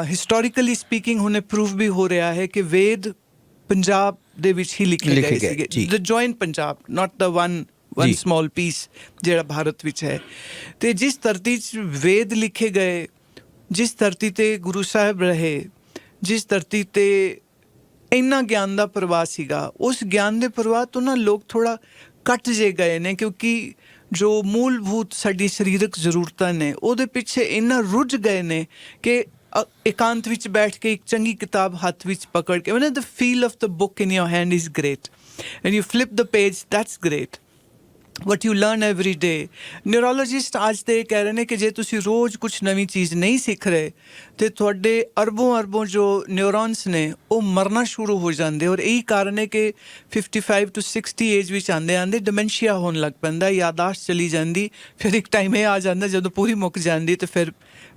ਹਿਸਟੋਰੀਕਲੀ ਸਪੀਕਿੰਗ ਹੁਣੇ ਪ੍ਰੂਵ ਵੀ ਹੋ ਰਿਹਾ ਹੈ ਕਿ ਵੇਦ ਪੰਜਾਬ ਦੇ ਵਿੱਚ ਹੀ ਲਿਖੇ ਗਏ ਸੀਗੇ। The joint Punjab, not the one small piece ਜਿਹੜਾ ਭਾਰਤ ਵਿੱਚ ਹੈ। ਅਤੇ ਜਿਸ ਧਰਤੀ 'ਚ ਵੇਦ ਲਿਖੇ ਗਏ, ਜਿਸ ਧਰਤੀ 'ਤੇ ਗੁਰੂ ਸਾਹਿਬ ਰਹੇ, ਜਿਸ ਧਰਤੀ 'ਤੇ ਇੰਨਾ ਗਿਆਨ ਦਾ ਪ੍ਰਵਾਹ ਸੀਗਾ, ਉਸ ਗਿਆਨ ਦੇ ਪ੍ਰਵਾਹ ਤੋਂ ਨਾ ਲੋਕ ਥੋੜ੍ਹਾ ਕੱਟ ਜੇ ਗਏ ਨੇ, ਕਿਉਂਕਿ ਜੋ ਮੂਲਭੂਤ ਸਾਡੀ ਸਰੀਰਕ ਜ਼ਰੂਰਤਾਂ ਨੇ ਉਹਦੇ ਪਿੱਛੇ ਇੰਨਾ ਰੁੱਝ ਗਏ ਨੇ ਕਿ ਇਕਾਂਤ ਵਿੱਚ ਬੈਠ ਕੇ ਇੱਕ ਚੰਗੀ ਕਿਤਾਬ ਹੱਥ ਵਿੱਚ ਪਕੜ ਕੇ, the feel of the book in your hand is great and you flip the page, that's great. What you learn every day. Neurologist ਅੱਜ ਤੇ ਕਹਿ ਰਹੇ ਨੇ ਕਿ ਜੇ ਤੁਸੀਂ ਰੋਜ਼ ਕੁਛ ਨਵੀਂ ਚੀਜ਼ ਨਹੀਂ ਸਿੱਖ ਰਹੇ ਤੇ ਤੁਹਾਡੇ ਅਰਬੋਂ ਜੋ ਨਿਊਰੋਨਸ ਨੇ ਉਹ ਮਰਨਾ ਸ਼ੁਰੂ ਹੋ ਜਾਂਦੇ। ਔਰ ਇਹੀ ਕਾਰਨ ਹੈ ਕਿ 55 to 60 ਏਜ ਵਿੱਚ ਆਉਂਦੇ ਡਿਮੈਂਸ਼ੀਆ ਹੋਣ ਲੱਗ ਪੈਂਦਾ, ਯਾਦਾਸ਼ਤ ਚਲੀ ਜਾਂਦੀ। ਫਿਰ ਇੱਕ ਟਾਈਮ ਇਹ ਆ ਜਾਂਦਾ ਜਦੋਂ ਪੂਰੀ ਮੁੱਕ ਜਾਂਦੀ ਤੇ ਫਿਰ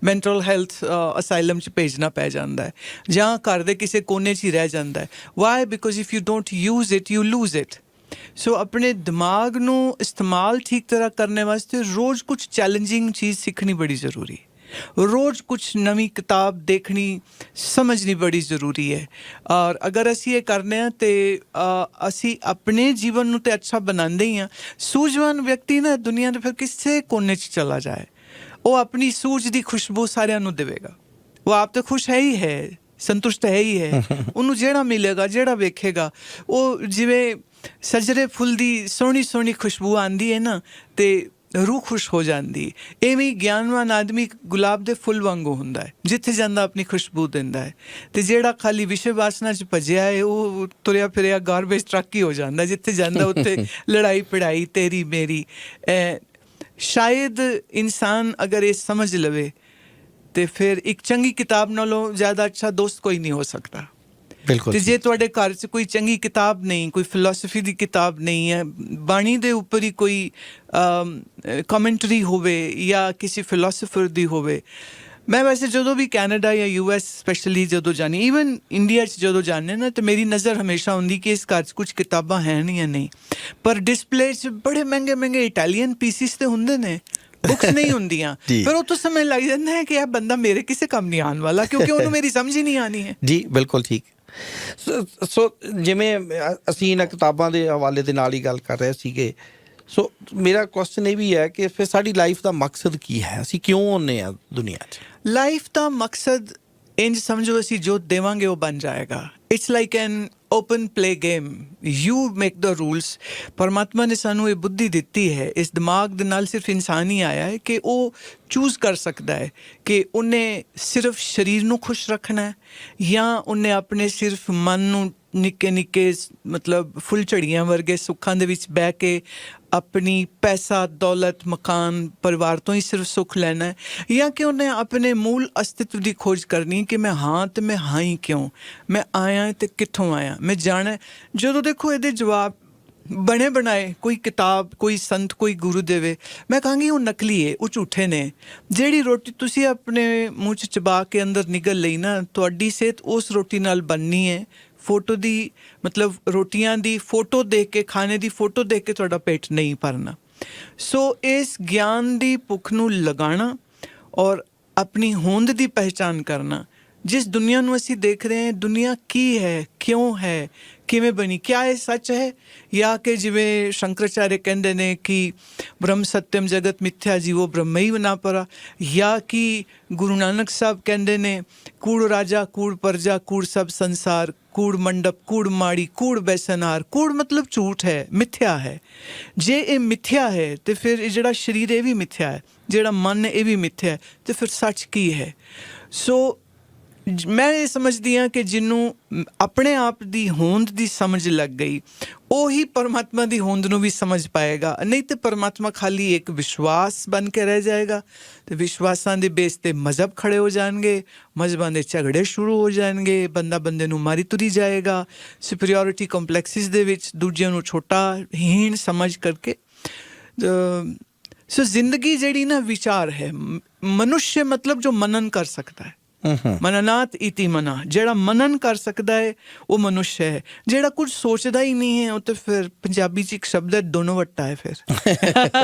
ਮੈਂਟਲ ਹੈਲਥ ਅਸਾਈਲਮ 'ਚ ਭੇਜਣਾ ਪੈ ਜਾਂਦਾ ਹੈ, ਜਾਂ ਘਰ ਦੇ ਕਿਸੇ ਕੋਨੇ 'ਚ ਹੀ ਰਹਿ ਜਾਂਦਾ ਹੈ। Why? Because if you don't use it you lose it. So ਆਪਣੇ ਦਿਮਾਗ ਨੂੰ ਇਸਤੇਮਾਲ ਠੀਕ ਤਰ੍ਹਾਂ ਕਰਨੇ ਵਾਸਤੇ ਰੋਜ਼ ਕੁਛ ਚੈਲੰਜਿੰਗ ਚੀਜ਼ ਸਿੱਖਣੀ ਬੜੀ ਜ਼ਰੂਰੀ ਹੈ। ਰੋਜ਼ ਕੁਛ ਨਵੀਂ ਕਿਤਾਬ ਦੇਖਣੀ, ਸਮਝਣੀ ਬੜੀ ਜ਼ਰੂਰੀ ਹੈ। ਔਰ ਅਗਰ ਅਸੀਂ ਇਹ ਕਰਨੇ ਹਾਂ ਤਾਂ ਅਸੀਂ ਆਪਣੇ ਜੀਵਨ ਨੂੰ ਤਾਂ ਅੱਛਾ ਬਣਾਉਂਦੇ ਹੀ ਹਾਂ। ਸੂਝਵਾਨ ਵਿਅਕਤੀ ਨਾ ਦੁਨੀਆ ਦੇ ਫਿਰ ਕਿਸੇ ਕੋਨੇ 'ਚ ਚਲਾ ਜਾਏ, ਉਹ ਆਪਣੀ ਸੂਝ ਦੀ ਖੁਸ਼ਬੂ ਸਾਰਿਆਂ ਨੂੰ ਦੇਵੇਗਾ। ਉਹ ਆਪ ਤਾਂ ਖੁਸ਼ ਹੈ ਹੀ ਹੈ, ਸੰਤੁਸ਼ਟ ਹੈ ਹੀ ਹੈ। ਉਹਨੂੰ ਜਿਹੜਾ ਮਿਲੇਗਾ, ਜਿਹੜਾ ਵੇਖੇਗਾ, ਉਹ ਜਿਵੇਂ ਸਜਰੇ ਫੁੱਲ ਦੀ ਸੋਹਣੀ ਸੋਹਣੀ ਖੁਸ਼ਬੂ ਆਉਂਦੀ ਹੈ ਨਾ ਤੇ ਰੂਹ ਖੁਸ਼ ਹੋ ਜਾਂਦੀ। ਐਵੇਂ ਗਿਆਨਵਾਨ ਆਦਮੀ ਗੁਲਾਬ ਦੇ ਫੁੱਲ ਵਾਂਗੂ ਹੁੰਦਾ ਹੈ, ਜਿੱਥੇ ਜਾਂਦਾ ਆਪਣੀ ਖੁਸ਼ਬੂ ਦਿੰਦਾ ਹੈ। ਅਤੇ ਜਿਹੜਾ ਖਾਲੀ ਵਿਸ਼ੇ ਵਾਸਨਾ 'ਚ ਭੱਜਿਆ ਹੈ ਉਹ ਤੁਰਿਆ ਫਿਰਿਆ ਗਾਰਬੇਜ ਟਰੱਕ ਹੀ ਹੋ ਜਾਂਦਾ। ਜਿੱਥੇ ਜਾਂਦਾ ਉੱਥੇ ਲੜਾਈ ਪੜਾਈ ਤੇਰੀ ਮੇਰੀ। ਸ਼ਾਇਦ ਇਨਸਾਨ ਅਗਰ ਇਹ ਸਮਝ ਲਵੇ ਤੇ ਫਿਰ ਇੱਕ ਚੰਗੀ ਕਿਤਾਬ ਨਾਲੋਂ ਜ਼ਿਆਦਾ ਅੱਛਾ ਦੋਸਤ ਕੋਈ ਨਹੀਂ ਹੋ ਸਕਦਾ। ਬਿਲਕੁਲ ਤੇ ਜੀ। ਜੇ ਤੁਹਾਡੇ ਘਰ 'ਚ ਕੋਈ ਚੰਗੀ ਕਿਤਾਬ ਨਹੀਂ, ਕੋਈ ਫਿਲਾਸਫੀ ਦੀ ਕਿਤਾਬ ਨਹੀਂ ਹੈ, ਬਾਣੀ ਦੇ ਉੱਪਰ ਹੀ ਕੋਈ ਕਮੈਂਟਰੀ ਹੋਵੇ ਜਾਂ ਕਿਸੇ ਫਿਲਾਸਫਰ ਦੀ ਹੋਵੇ। ਮੈਂ ਵੈਸੇ ਜਦੋਂ ਵੀ ਕੈਨੇਡਾ ਜਾਂ US ਸਪੈਸ਼ਲੀ ਜਦੋਂ ਜਾਨੀ, ਈਵਨ ਇੰਡੀਆ 'ਚ ਜਦੋਂ ਜਾਂਦੇ ਨਾ, ਤਾਂ ਮੇਰੀ ਨਜ਼ਰ ਹਮੇਸ਼ਾ ਹੁੰਦੀ ਕਿ ਇਸ ਘਰ 'ਚ ਕੁਝ ਕਿਤਾਬਾਂ ਹੈ ਨਹੀਂ ਜਾਂ ਨਹੀਂ, ਪਰ ਡਿਸਪਲੇ 'ਚ ਬੜੇ ਮਹਿੰਗੇ ਮਹਿੰਗੇ ਇਟਾਲੀਅਨ ਪੀਸਿਸ ਤੇ ਹੁੰਦੇ ਨੇ, ਬੁੱਕਸ ਨਹੀਂ ਹੁੰਦੀਆਂ। ਜੀ। ਫਿਰ ਉਹ ਤੋਂ ਸਮਝ ਲੱਗ ਜਾਂਦਾ ਹੈ ਕਿ ਇਹ ਬੰਦਾ ਮੇਰੇ ਕਿਸੇ ਕੰਮ ਨਹੀਂ ਆਉਣ ਵਾਲਾ, ਕਿਉਂਕਿ ਉਹਨੂੰ ਮੇਰੀ ਸਮਝ ਹੀ ਨਹੀਂ ਆਣੀ ਹੈ। ਜੀ ਬਿਲਕੁਲ ਠੀਕ। ਸੋ ਜਿਵੇਂ ਅਸੀਂ ਇਹਨਾਂ ਕਿਤਾਬਾਂ ਦੇ ਹਵਾਲੇ ਦੇ ਨਾਲ ਹੀ ਗੱਲ ਕਰ ਰਹੇ ਸੀਗੇ, ਸੋ ਮੇਰਾ ਕੁਐਸਚਨ ਇਹ ਵੀ ਹੈ ਕਿ ਫਿਰ ਸਾਡੀ ਲਾਈਫ ਦਾ ਮਕਸਦ ਕੀ ਹੈ, ਅਸੀਂ ਕਿਉਂ ਆਉਂਦੇ ਹਾਂ ਦੁਨੀਆ 'ਚ? ਲਾਈਫ ਦਾ ਮਕਸਦ ਇੰਜ ਸਮਝੋ, ਅਸੀਂ ਜੋ ਦੇਵਾਂਗੇ ਉਹ ਬਣ ਜਾਏਗਾ। It's like an open play game, you make the rules. ਪਰਮਾਤਮਾ ਨੇ ਸਾਨੂੰ ਇਹ ਬੁੱਧੀ ਦਿੱਤੀ ਹੈ, ਇਸ ਦਿਮਾਗ ਦੇ ਨਾਲ ਸਿਰਫ ਇਨਸਾਨ ਹੀ ਆਇਆ ਹੈ ਕਿ ਉਹ ਚੂਜ਼ ਕਰ ਸਕਦਾ ਹੈ ਕਿ ਉਹਨੇ ਸਿਰਫ ਸਰੀਰ ਨੂੰ ਖੁਸ਼ ਰੱਖਣਾ ਹੈ ਜਾਂ ਉਹਨੇ ਆਪਣੇ ਸਿਰਫ ਮਨ ਨੂੰ ਨਿੱਕੇ ਨਿੱਕੇ ਮਤਲਬ ਫੁੱਲਝੜੀਆਂ ਵਰਗੇ ਸੁੱਖਾਂ ਦੇ ਵਿੱਚ ਬਹਿ ਕੇ ਆਪਣੀ ਪੈਸਾ, ਦੌਲਤ, ਮਕਾਨ, ਪਰਿਵਾਰ ਤੋਂ ਹੀ ਸਿਰਫ ਸੁੱਖ ਲੈਣਾ ਹੈ, ਜਾਂ ਕਿ ਉਹਨੇ ਆਪਣੇ ਮੂਲ ਅਸਤਿਤਵ ਦੀ ਖੋਜ ਕਰਨੀ ਕਿ ਮੈਂ ਹਾਂ ਤੇ ਮੈਂ ਹਾਂ ਹੀ ਕਿਉਂ, ਮੈਂ ਆਇਆ ਤੇ ਕਿੱਥੋਂ ਆਇਆ, ਮੈਂ ਜਾਣਾ। ਜਦੋਂ ਦੇਖੋ ਇਹਦੇ ਜਵਾਬ ਬਣੇ ਬਣਾਏ ਕੋਈ ਕਿਤਾਬ, ਕੋਈ ਸੰਤ, ਕੋਈ ਗੁਰੂ ਦੇਵੇ, ਮੈਂ ਕਹਾਂਗੀ ਉਹ ਨਕਲੀ ਹੈ, ਉਹ ਝੂਠੇ ਨੇ। ਜਿਹੜੀ ਰੋਟੀ ਤੁਸੀਂ ਆਪਣੇ ਮੂੰਹ 'ਚ ਚਬਾ ਕੇ ਅੰਦਰ ਨਿਗਲ ਲਈ ਨਾ, ਤੁਹਾਡੀ ਸਿਹਤ ਉਸ ਰੋਟੀ ਨਾਲ ਬਣਨੀ ਹੈ। ਫੋਟੋ ਦੀ ਮਤਲਬ ਰੋਟੀਆਂ ਦੀ ਫੋਟੋ ਦੇਖ ਕੇ, ਖਾਣੇ ਦੀ ਫੋਟੋ ਦੇਖ ਕੇ ਤੁਹਾਡਾ ਪੇਟ ਨਹੀਂ ਭਰਨਾ। ਸੋ ਇਸ ਗਿਆਨ ਦੀ ਭੁੱਖ ਨੂੰ ਲਗਾਉਣਾ ਔਰ ਆਪਣੀ ਹੋਂਦ ਦੀ ਪਹਿਚਾਨ ਕਰਨਾ। ਜਿਸ ਦੁਨੀਆ ਨੂੰ ਅਸੀਂ ਦੇਖ ਰਹੇ ਹਾਂ, ਦੁਨੀਆ ਕੀ ਹੈ, ਕਿਉਂ ਹੈ, ਕਿਵੇਂ ਬਣੀ, ਕਿਆ ਇਹ ਸੱਚ ਹੈ, ਜਾਂ ਕਿ ਜਿਵੇਂ ਸ਼ੰਕਰਾਚਾਰਿਆ ਕਹਿੰਦੇ ਨੇ ਕਿ ਬ੍ਰਹਮ ਸਤਿਅਮ ਜਗਤ ਮਿਥਿਆ ਜੀਵੋ ਬ੍ਰਹਮੈਵ ਨਾ ਪਰਾ, ਜਾਂ ਕਿ ਗੁਰੂ ਨਾਨਕ ਸਾਹਿਬ ਕਹਿੰਦੇ ਨੇ ਕੂੜ ਰਾਜਾ ਕੂੜ ਪਰਜਾ ਕੂੜ ਸਭ ਸੰਸਾਰ, ਕੂੜ ਮੰਡਪ ਕੂੜ ਮਾੜੀ ਕੂੜ ਬੈਸਨਾਰ। ਕੂੜ ਮਤਲਬ ਝੂਠ ਹੈ, ਮਿਥਿਆ ਹੈ। ਜੇ ਇਹ ਮਿਥਿਆ ਹੈ ਤੇ ਫਿਰ ਇਹ ਜਿਹੜਾ ਸਰੀਰ ਇਹ ਵੀ ਮਿਥਿਆ ਹੈ, ਜਿਹੜਾ ਮਨ ਇਹ ਵੀ ਮਿਥਿਆ ਹੈ, ਤੇ ਫਿਰ ਸੱਚ ਕੀ ਹੈ? ਸੋ ਮੈਂ ਇਹ ਸਮਝਦੀ ਹਾਂ ਕਿ ਜਿਹਨੂੰ ਆਪਣੇ ਆਪ ਦੀ ਹੋਂਦ ਦੀ ਸਮਝ ਲੱਗ ਗਈ, ਉਹੀ ਪਰਮਾਤਮਾ ਦੀ ਹੋਂਦ ਨੂੰ ਵੀ ਸਮਝ ਪਾਏਗਾ। ਨਹੀਂ ਤੇ ਪਰਮਾਤਮਾ ਖਾਲੀ ਇੱਕ ਵਿਸ਼ਵਾਸ ਬਣ ਕੇ ਰਹਿ ਜਾਏਗਾ, ਤੇ ਵਿਸ਼ਵਾਸਾਂ ਦੇ ਬੇਸ ਤੇ ਮਜ਼ਹਬ ਖੜੇ ਹੋ ਜਾਣਗੇ, ਮਜ਼ਹਬਾਂ ਦੇ ਝਗੜੇ ਸ਼ੁਰੂ ਹੋ ਜਾਣਗੇ, ਬੰਦਾ ਬੰਦੇ ਨੂੰ ਮਾਰੀ ਤੁਰੀ ਜਾਏਗਾ, ਸੁਪੀਰੀਓਰਿਟੀ ਕੰਪਲੈਕਸਿਸ ਦੇ ਵਿੱਚ ਦੂਜਿਆਂ ਨੂੰ ਛੋਟਾ ਹੀਣ ਸਮਝ ਕਰਕੇ। ਸੋ ਜ਼ਿੰਦਗੀ ਜਿਹੜੀ ਨਾ ਵਿਚਾਰ ਹੈ। ਮਨੁੱਖ ਮਤਲਬ ਜੋ ਮਨਨ ਕਰ ਸਕਦਾ ਹੈ, ਮਨਨਾਤ ਇਤੀ ਮਨਾ, ਜਿਹੜਾ ਮਨਨ ਕਰ ਸਕਦਾ ਹੈ ਉਹ ਮਨੁੱਖ ਹੈ। ਜਿਹੜਾ ਕੁਝ ਸੋਚਦਾ ਹੀ ਨਹੀਂ ਹੈ, ਉਹ ਤਾਂ ਫਿਰ ਪੰਜਾਬੀ 'ਚ ਇੱਕ ਸ਼ਬਦ ਹੈ, ਦੋਨੋਂ ਵੱਟਾ ਹੈ ਫਿਰ।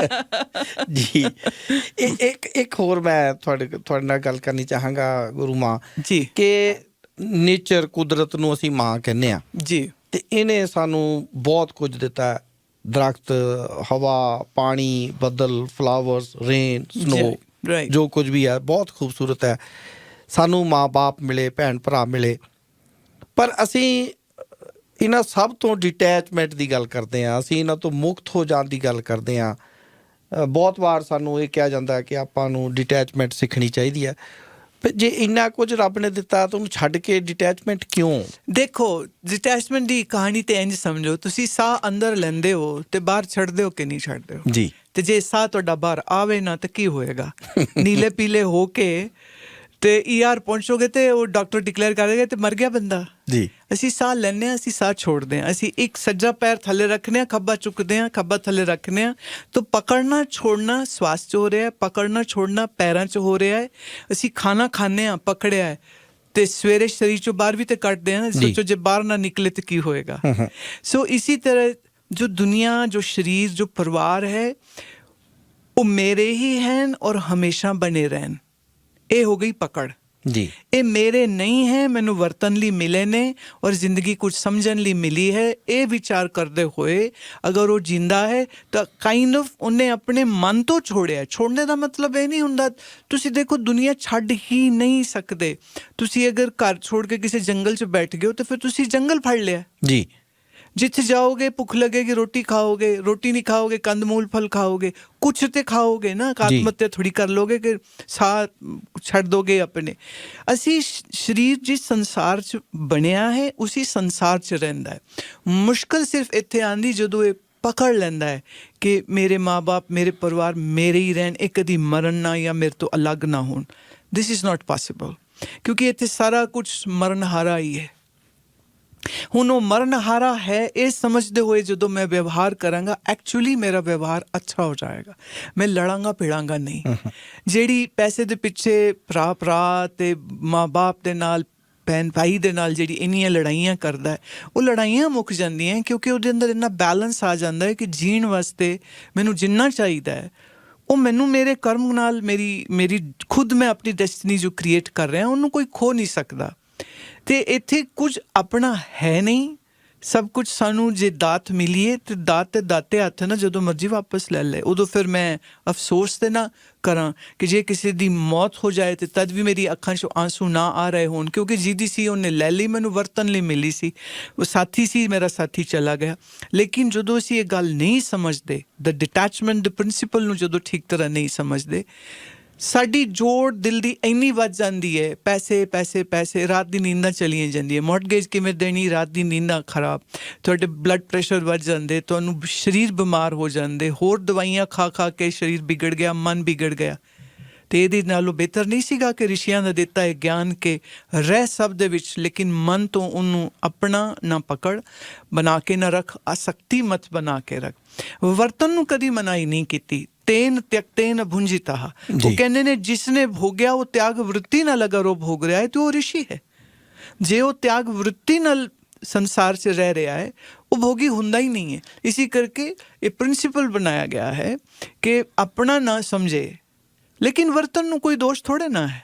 ਜੀ ਇੱਕ ਹੋਰ ਮੈਂ ਤੁਹਾਡੇ ਨਾਲ ਗੱਲ ਕਰਨੀ ਚਾਹਾਂਗਾ ਗੁਰੂ ਮਾਂ ਜੀ, ਕਿ ਨੇਚਰ, ਕੁਦਰਤ ਨੂੰ ਅਸੀਂ ਮਾਂ ਕਹਿੰਦੇ ਹਾਂ ਜੀ, ਤੇ ਇਹਨੇ ਸਾਨੂੰ ਬਹੁਤ ਕੁਝ ਦਿੱਤਾ। ਦਰਖਤ, ਹਵਾ, ਪਾਣੀ, ਬੱਦਲ, ਫਲਾਵਰਸ, ਰੇਨ, ਸਨੋ, ਜੋ ਕੁਝ ਵੀ ਹੈ ਬਹੁਤ ਖੂਬਸੂਰਤ ਹੈ। ਸਾਨੂੰ ਮਾਂ ਬਾਪ ਮਿਲੇ, ਭੈਣ ਭਰਾ ਮਿਲੇ, ਪਰ ਅਸੀਂ ਇਹਨਾਂ ਸਭ ਤੋਂ ਡਿਟੈਚਮੈਂਟ ਦੀ ਗੱਲ ਕਰਦੇ ਹਾਂ, ਅਸੀਂ ਇਹਨਾਂ ਤੋਂ ਮੁਕਤ ਹੋ ਜਾਣ ਦੀ ਗੱਲ ਕਰਦੇ ਹਾਂ। ਬਹੁਤ ਵਾਰ ਸਾਨੂੰ ਇਹ ਕਿਹਾ ਜਾਂਦਾ ਕਿ ਆਪਾਂ ਨੂੰ ਡਿਟੈਚਮੈਂਟ ਸਿੱਖਣੀ ਚਾਹੀਦੀ ਹੈ। ਜੇ ਇੰਨਾ ਕੁਝ ਰੱਬ ਨੇ ਦਿੱਤਾ ਤਾਂ ਉਹਨੂੰ ਛੱਡ ਕੇ ਡਿਟੈਚਮੈਂਟ ਕਿਉਂ? ਦੇਖੋ, ਡਿਟੈਚਮੈਂਟ ਦੀ ਕਹਾਣੀ ਤੇ ਇੰਝ ਸਮਝੋ, ਤੁਸੀਂ ਸਾਹ ਅੰਦਰ ਲੈਂਦੇ ਹੋ ਤੇ ਬਾਹਰ ਛੱਡਦੇ ਹੋ ਕਿ ਨਹੀਂ ਛੱਡਦੇ ਹੋ ਜੀ। ਤੇ ਜੇ ਸਾਹ ਤੁਹਾਡਾ ਬਾਹਰ ਆਵੇ ਨਾ ਤਾਂ ਕੀ ਹੋਏਗਾ? ਨੀਲੇ ਪੀਲੇ ਹੋ ਕੇ ਤੇ ER ਪਹੁੰਚੋਗੇ ਤੇ ਉਹ ਡਾਕਟਰ ਡਿਕਲੇਅਰ ਕਰੇਗਾ ਤੇ ਮਰ ਗਿਆ ਬੰਦਾ। ਜੀ। ਅਸੀਂ ਸਾਹ ਲੈਂਦੇ ਹਾਂ, ਅਸੀਂ ਸਾਹ ਛੋੜਦੇ ਹਾਂ। ਅਸੀਂ ਇੱਕ ਸੱਜਾ ਪੈਰ ਥੱਲੇ ਰੱਖਦੇ ਹਾਂ, ਖੱਬਾ ਚੁੱਕਦੇ ਹਾਂ, ਖੱਬਾ ਥੱਲੇ ਰੱਖਦੇ ਹਾਂ। ਤਾਂ ਪਕੜਨਾ ਛੋੜਨਾ ਸਵਾਸ 'ਚ ਹੋ ਰਿਹਾ ਹੈ, ਪਕੜਨਾ ਛੋੜਨਾ ਪੈਰਾਂ 'ਚ ਹੋ ਰਿਹਾ ਹੈ। ਅਸੀਂ ਖਾਣਾ ਖਾਂਦੇ ਹਾਂ, ਪਕੜਿਆ ਹੈ, ਤੇ ਸਵੇਰੇ ਸਰੀਰ 'ਚੋਂ ਬਾਹਰ ਵੀ ਤੇ ਕੱਢਦੇ ਹਾਂ। ਸੋਚੋ ਜੇ ਬਾਹਰ ਨਾ ਨਿਕਲੇ ਤਾਂ ਕੀ ਹੋਏਗਾ? ਸੋ ਇਸੀ ਤਰ੍ਹਾਂ ਜੋ ਦੁਨੀਆ, ਜੋ ਸਰੀਰ, ਜੋ ਪਰਿਵਾਰ ਹੈ, ਉਹ ਮੇਰੇ ਹੀ ਹਨ ਔਰ ਹਮੇਸ਼ਾ ਬਣੇ ਰਹਿਣ। ਇਹ ਹੋ ਗਈ ਪਕੜ ਜੀ। ਇਹ ਮੇਰੇ ਨਹੀਂ ਹੈ, ਮੈਨੂੰ ਵਰਤਨ ਲਈ ਮਿਲੇ ਨੇ ਔਰ ਜ਼ਿੰਦਗੀ ਕੁਝ ਸਮਝਣ ਲਈ ਮਿਲੀ ਹੈ। ਇਹ ਵਿਚਾਰ ਕਰਦੇ ਹੋਏ ਅਗਰ ਉਹ ਜਿੰਦਾ ਹੈ ਤਾਂ ਕਾਈਂਡ ਆਫ ਉਹਨੇ ਆਪਣੇ ਮਨ ਤੋਂ ਛੋੜਿਆ। ਛੋੜਨੇ ਦਾ ਮਤਲਬ ਇਹ ਨਹੀਂ ਹੁੰਦਾ, ਤੁਸੀਂ ਦੇਖੋ ਦੁਨੀਆ ਛੱਡ ਹੀ ਨਹੀਂ ਸਕਦੇ। ਤੁਸੀਂ ਅਗਰ ਘਰ ਛੋੜ ਕੇ ਕਿਸੇ ਜੰਗਲ 'ਚ ਬੈਠ ਗਏ ਹੋ ਤਾਂ ਫਿਰ ਤੁਸੀਂ ਜੰਗਲ ਫੜ ਲਿਆ। ਜੀ। ਜਿੱਥੇ ਜਾਓਗੇ ਭੁੱਖ ਲੱਗੇਗੀ, ਰੋਟੀ ਖਾਓਗੇ, ਰੋਟੀ ਨਹੀਂ ਖਾਓਗੇ ਕੰਦ ਮੂਲ ਫਲ ਖਾਓਗੇ, ਕੁਛ ਤੇ ਖਾਓਗੇ ਨਾ। ਆਤਮ ਹੱਤਿਆ ਥੋੜੀ ਕਰ ਲੋਗੇ ਕਿ ਸਾਹ ਛੱਡ ਦੋਗੇ ਆਪਣੇ। ਅਸੀਂ ਸਰੀਰ ਜਿਸ ਸੰਸਾਰ 'ਚ ਬਣਿਆ ਹੈ ਉਸੀ ਸੰਸਾਰ 'ਚ ਰਹਿੰਦਾ ਹੈ। ਮੁਸ਼ਕਿਲ ਸਿਰਫ ਇੱਥੇ ਆਉਂਦੀ ਜਦੋਂ ਇਹ ਪਕੜ ਲੈਂਦਾ ਹੈ ਕਿ ਮੇਰੇ ਮਾਂ ਬਾਪ, ਮੇਰੇ ਪਰਿਵਾਰ ਮੇਰੇ ਹੀ ਰਹਿਣ, ਇਹ ਕਦੀ ਮਰਨ ਨਾ ਜਾਂ ਮੇਰੇ ਤੋਂ ਅਲੱਗ ਨਾ ਹੋਣ। ਦਿਸ ਇਜ਼ ਨਾਟ ਪੋਸੀਬਲ, ਕਿਉਂਕਿ ਇੱਥੇ ਸਾਰਾ ਕੁਛ ਮਰਨ ਹਾਰਾ ਹੀ ਹੈ। ਹੁਣ ਉਹ ਮਰਨਹਾਰਾ ਹੈ ਇਹ ਸਮਝਦੇ ਹੋਏ ਜਦੋਂ ਮੈਂ ਵਿਵਹਾਰ ਕਰਾਂਗਾ ਐਕਚੁਅਲੀ ਮੇਰਾ ਵਿਵਹਾਰ ਅੱਛਾ ਹੋ ਜਾਏਗਾ, ਮੈਂ ਲੜਾਂਗਾ ਭਿੜਾਂਗਾ ਨਹੀਂ। ਜਿਹੜੀ ਪੈਸੇ ਦੇ ਪਿੱਛੇ ਭਰਾ ਤੇ ਮਾਂ ਬਾਪ ਦੇ ਨਾਲ ਭੈਣ ਭਾਈ ਦੇ ਨਾਲ ਜਿਹੜੀ ਇੰਨੀਆਂ ਲੜਾਈਆਂ ਕਰਦਾ ਹੈ, ਉਹ ਲੜਾਈਆਂ ਮੁੱਕ ਜਾਂਦੀਆਂ ਕਿਉਂਕਿ ਉਹਦੇ ਅੰਦਰ ਇੰਨਾ ਬੈਲੈਂਸ ਆ ਜਾਂਦਾ ਹੈ ਕਿ ਜੀਣ ਵਾਸਤੇ ਮੈਨੂੰ ਜਿੰਨਾ ਚਾਹੀਦਾ ਹੈ ਉਹ ਮੈਨੂੰ ਮੇਰੇ ਕਰਮ ਨਾਲ ਮੇਰੀ ਖੁਦ ਮੈਂ ਆਪਣੀ ਡੈਸਟੀਨੀ ਜੋ ਕ੍ਰੀਏਟ ਕਰ ਰਿਹਾ ਉਹਨੂੰ ਕੋਈ ਖੋ ਨਹੀਂ ਸਕਦਾ। ਅਤੇ ਇੱਥੇ ਕੁਝ ਆਪਣਾ ਹੈ ਨਹੀਂ, ਸਭ ਕੁਝ ਸਾਨੂੰ ਜੇ ਦਾਤ ਮਿਲੀਏ ਅਤੇ ਦਾਤ ਤੇ ਦਾਤੇ ਹੱਥ ਨਾ ਜਦੋਂ ਮਰਜ਼ੀ ਵਾਪਸ ਲੈ ਲਏ। ਉਦੋਂ ਫਿਰ ਮੈਂ ਅਫਸੋਸ ਤੇ ਨਾ ਕਰਾਂ ਕਿ ਜੇ ਕਿਸੇ ਦੀ ਮੌਤ ਹੋ ਜਾਏ ਅਤੇ ਤਦ ਵੀ ਮੇਰੀ ਅੱਖਾਂ 'ਚੋਂ ਆਂਸੂ ਨਾ ਆ ਰਹੇ ਹੋਣ, ਕਿਉਂਕਿ ਜਿਹਦੀ ਸੀ ਉਹਨੇ ਲੈ ਲਈ, ਮੈਨੂੰ ਵਰਤਣ ਲਈ ਮਿਲੀ ਸੀ, ਉਹ ਸਾਥੀ ਸੀ, ਮੇਰਾ ਸਾਥੀ ਚਲਾ ਗਿਆ। ਲੇਕਿਨ ਜਦੋਂ ਅਸੀਂ ਇਹ ਗੱਲ ਨਹੀਂ ਸਮਝਦੇ, ਦ ਡਿਟੈਚਮੈਂਟ ਦ ਪ੍ਰਿੰਸੀਪਲ ਨੂੰ ਜਦੋਂ ਠੀਕ ਤਰ੍ਹਾਂ ਨਹੀਂ ਸਮਝਦੇ, ਸਾਡੀ ਜੋੜ ਦਿਲ ਦੀ ਇੰਨੀ ਵੱਧ ਜਾਂਦੀ ਹੈ, ਪੈਸੇ ਪੈਸੇ ਪੈਸੇ, ਰਾਤ ਦੀ ਨੀਂਦਾਂ ਚਲੀਆਂ ਜਾਂਦੀਆਂ, ਮੌਰਟਗੇਜ ਕਿਵੇਂ ਦੇਣੀ, ਰਾਤ ਦੀ ਨੀਂਦਾਂ ਖਰਾਬ, ਤੁਹਾਡੇ ਬਲੱਡ ਪ੍ਰੈਸ਼ਰ ਵੱਧ ਜਾਂਦੇ, ਤੁਹਾਨੂੰ ਸਰੀਰ ਬਿਮਾਰ ਹੋ ਜਾਂਦੇ, ਹੋਰ ਦਵਾਈਆਂ ਖਾ ਖਾ ਕੇ ਸਰੀਰ ਵਿਗੜ ਗਿਆ, ਮਨ ਵਿਗੜ ਗਿਆ। ਅਤੇ ਇਹਦੇ ਨਾਲੋਂ ਬਿਹਤਰ ਨਹੀਂ ਸੀਗਾ ਕਿ ਰਿਸ਼ੀਆਂ ਦਾ ਦਿੱਤਾ ਹੈ ਗਿਆਨ ਕਿ ਰਹਿ ਸਭ ਦੇ ਵਿੱਚ, ਲੇਕਿਨ ਮਨ ਤੋਂ ਉਹਨੂੰ ਆਪਣਾ ਨਾ ਪਕੜ ਬਣਾ ਕੇ ਨਾ ਰੱਖ, ਆਸਕਤੀ ਮਤ ਬਣਾ ਕੇ ਰੱਖ। ਵਰਤਨ ਨੂੰ ਕਦੀ ਮਨਾਹੀ ਨਹੀਂ ਕੀਤੀ। ਤੇਨ ਤਿਅਕਤੇਨ ਭੁੰਜਿਤः, ਉਹ ਕਹਿੰਦੇ ਨੇ ਜਿਸਨੇ ਭੋਗਿਆ ਉਹ ਤਿਆਗ ਵ੍ਰਿੱਤੀ ਨਾਲ ਅਗਰ ਉਹ ਭੋਗ ਰਿਹਾ ਹੈ ਤਾਂ ਉਹ ਰਿਸ਼ੀ ਹੈ। ਜੇ ਉਹ ਤਿਆਗ ਵ੍ਰਿੱਤੀ ਨਾਲ ਸੰਸਾਰ 'ਚ ਰਹਿ ਰਿਹਾ ਹੈ ਉਹ ਭੋਗੀ ਹੁੰਦਾ ਹੀ ਨਹੀਂ ਹੈ। ਇਸੀ ਕਰਕੇ ਇਹ ਪ੍ਰਿੰਸੀਪਲ ਬਣਾਇਆ ਗਿਆ ਹੈ ਕਿ ਆਪਣਾ ਨਾ ਸਮਝੇ, ਲੇਕਿਨ ਵਰਤਨ ਨੂੰ ਕੋਈ ਦੋਸ਼ ਥੋੜ੍ਹਾ ਨਾ ਹੈ।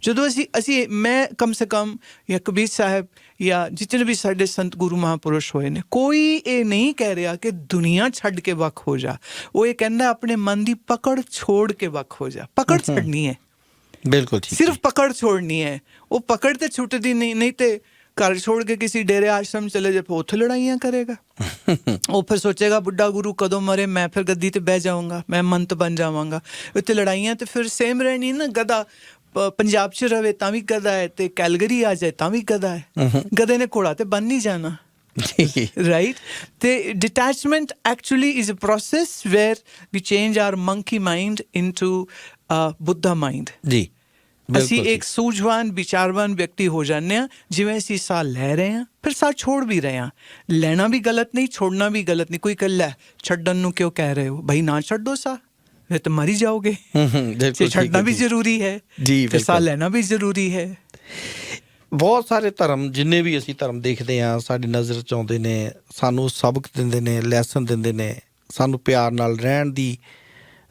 ਜਦੋਂ ਅਸੀਂ ਮੈਂ ਕਮ ਸੇ ਕਮ ਜਾਂ ਕਬੀਰ ਸਾਹਿਬ ਜਾਂ ਜਿਤਨੇ ਵੀ ਸਾਡੇ ਸੰਤ ਗੁਰੂ ਮਹਾਂਪੁਰਸ਼ ਹੋਏ ਨੇ, ਕੋਈ ਇਹ ਨਹੀਂ ਕਹਿ ਰਿਹਾ ਕਿ ਦੁਨੀਆ ਛੱਡ ਕੇ ਵੱਖ ਹੋ ਜਾ। ਉਹ ਇਹ ਕਹਿੰਦਾ ਆਪਣੇ ਮਨ ਦੀ ਪਕੜ ਛੋੜ ਕੇ ਵੱਖ ਹੋ ਜਾ। ਪਕੜ ਛੱਡਣੀ ਹੈ, ਬਿਲਕੁਲ ਠੀਕ, ਸਿਰਫ ਪਕੜ ਛੋੜਨੀ ਹੈ। ਉਹ ਪਕੜ ਤੇ ਛੁੱਟਦੀ ਨਹੀਂ ਤੇ ਘਰ ਛੋੜ ਕੇ ਕਿਸੇ ਡੇਰੇ ਆਸ਼ਰਮ ਚਲੇ ਜਾਏ, ਉੱਥੇ ਲੜਾਈਆਂ ਕਰੇਗਾ। ਉਹ ਫਿਰ ਸੋਚੇਗਾ ਬੁੱਢਾ ਗੁਰੂ ਕਦੋਂ ਮਰੇ, ਮੈਂ ਫਿਰ ਗੱਦੀ ਤੇ ਬਹਿ ਜਾਵਾਂਗਾ, ਮੈਂ ਮੰਤ ਬਣ ਜਾਵਾਂਗਾ। ਉੱਥੇ ਲੜਾਈਆਂ ਤੇ ਫਿਰ ਸੇਮ ਰਹਿਣੀ ਨਾ। ਗਧਾ ਪੰਜਾਬ 'ਚ ਰਵੇ ਤਾਂ ਵੀ ਗਧਾ ਹੈ, ਅਤੇ ਕੈਲਗਰੀ ਆ ਜਾਏ ਤਾਂ ਵੀ ਗਧਾ ਹੈ। ਗਧੇ ਨੇ ਘੋੜਾ ਤੇ ਬਣ ਨਹੀਂ ਜਾਣਾ, ਰਾਈਟ। ਅਤੇ detachment actually is a process where we change our monkey mind into Buddha mind. ਜੀ, ਅਸੀਂ ਇੱਕ ਸੂਝਵਾਨ ਵਿਚਾਰਵਾਨ ਵਿਅਕਤੀ ਹੋ ਜਾਂਦੇ ਹਾਂ। ਜਿਵੇਂ ਅਸੀਂ ਸਾਹ ਲੈ ਰਹੇ ਹਾਂ ਫਿਰ ਸਾਹ ਛੋੜ ਵੀ ਰਹੇ ਹਾਂ। ਲੈਣਾ ਵੀ ਗਲਤ ਨਹੀਂ, ਛੋੜਨਾ ਵੀ ਗਲਤ ਨਹੀਂ। ਕੋਈ ਕਹਿ ਲੈ ਛੱਡਣ ਨੂੰ ਕਿਉਂ ਕਹਿ ਰਹੇ ਹੋ, ਬਈ ਨਾ ਛੱਡੋ ਸਾਹ, ਫਿਰ ਤਾਂ ਮਰ ਹੀ ਜਾਓਗੇ। ਛੱਡਣਾ ਵੀ ਜ਼ਰੂਰੀ ਹੈ ਤੇ ਸਾਹ ਲੈਣਾ ਵੀ ਜ਼ਰੂਰੀ ਹੈ। ਬਹੁਤ ਸਾਰੇ ਧਰਮ, ਜਿੰਨੇ ਵੀ ਅਸੀਂ ਧਰਮ ਦੇਖਦੇ ਹਾਂ, ਸਾਡੀ ਨਜ਼ਰ 'ਚ ਆਉਂਦੇ ਨੇ, ਸਾਨੂੰ ਸਬਕ ਦਿੰਦੇ ਨੇ, ਲੈਸਨ ਦਿੰਦੇ ਨੇ, ਸਾਨੂੰ ਪਿਆਰ ਨਾਲ ਰਹਿਣ ਦੀ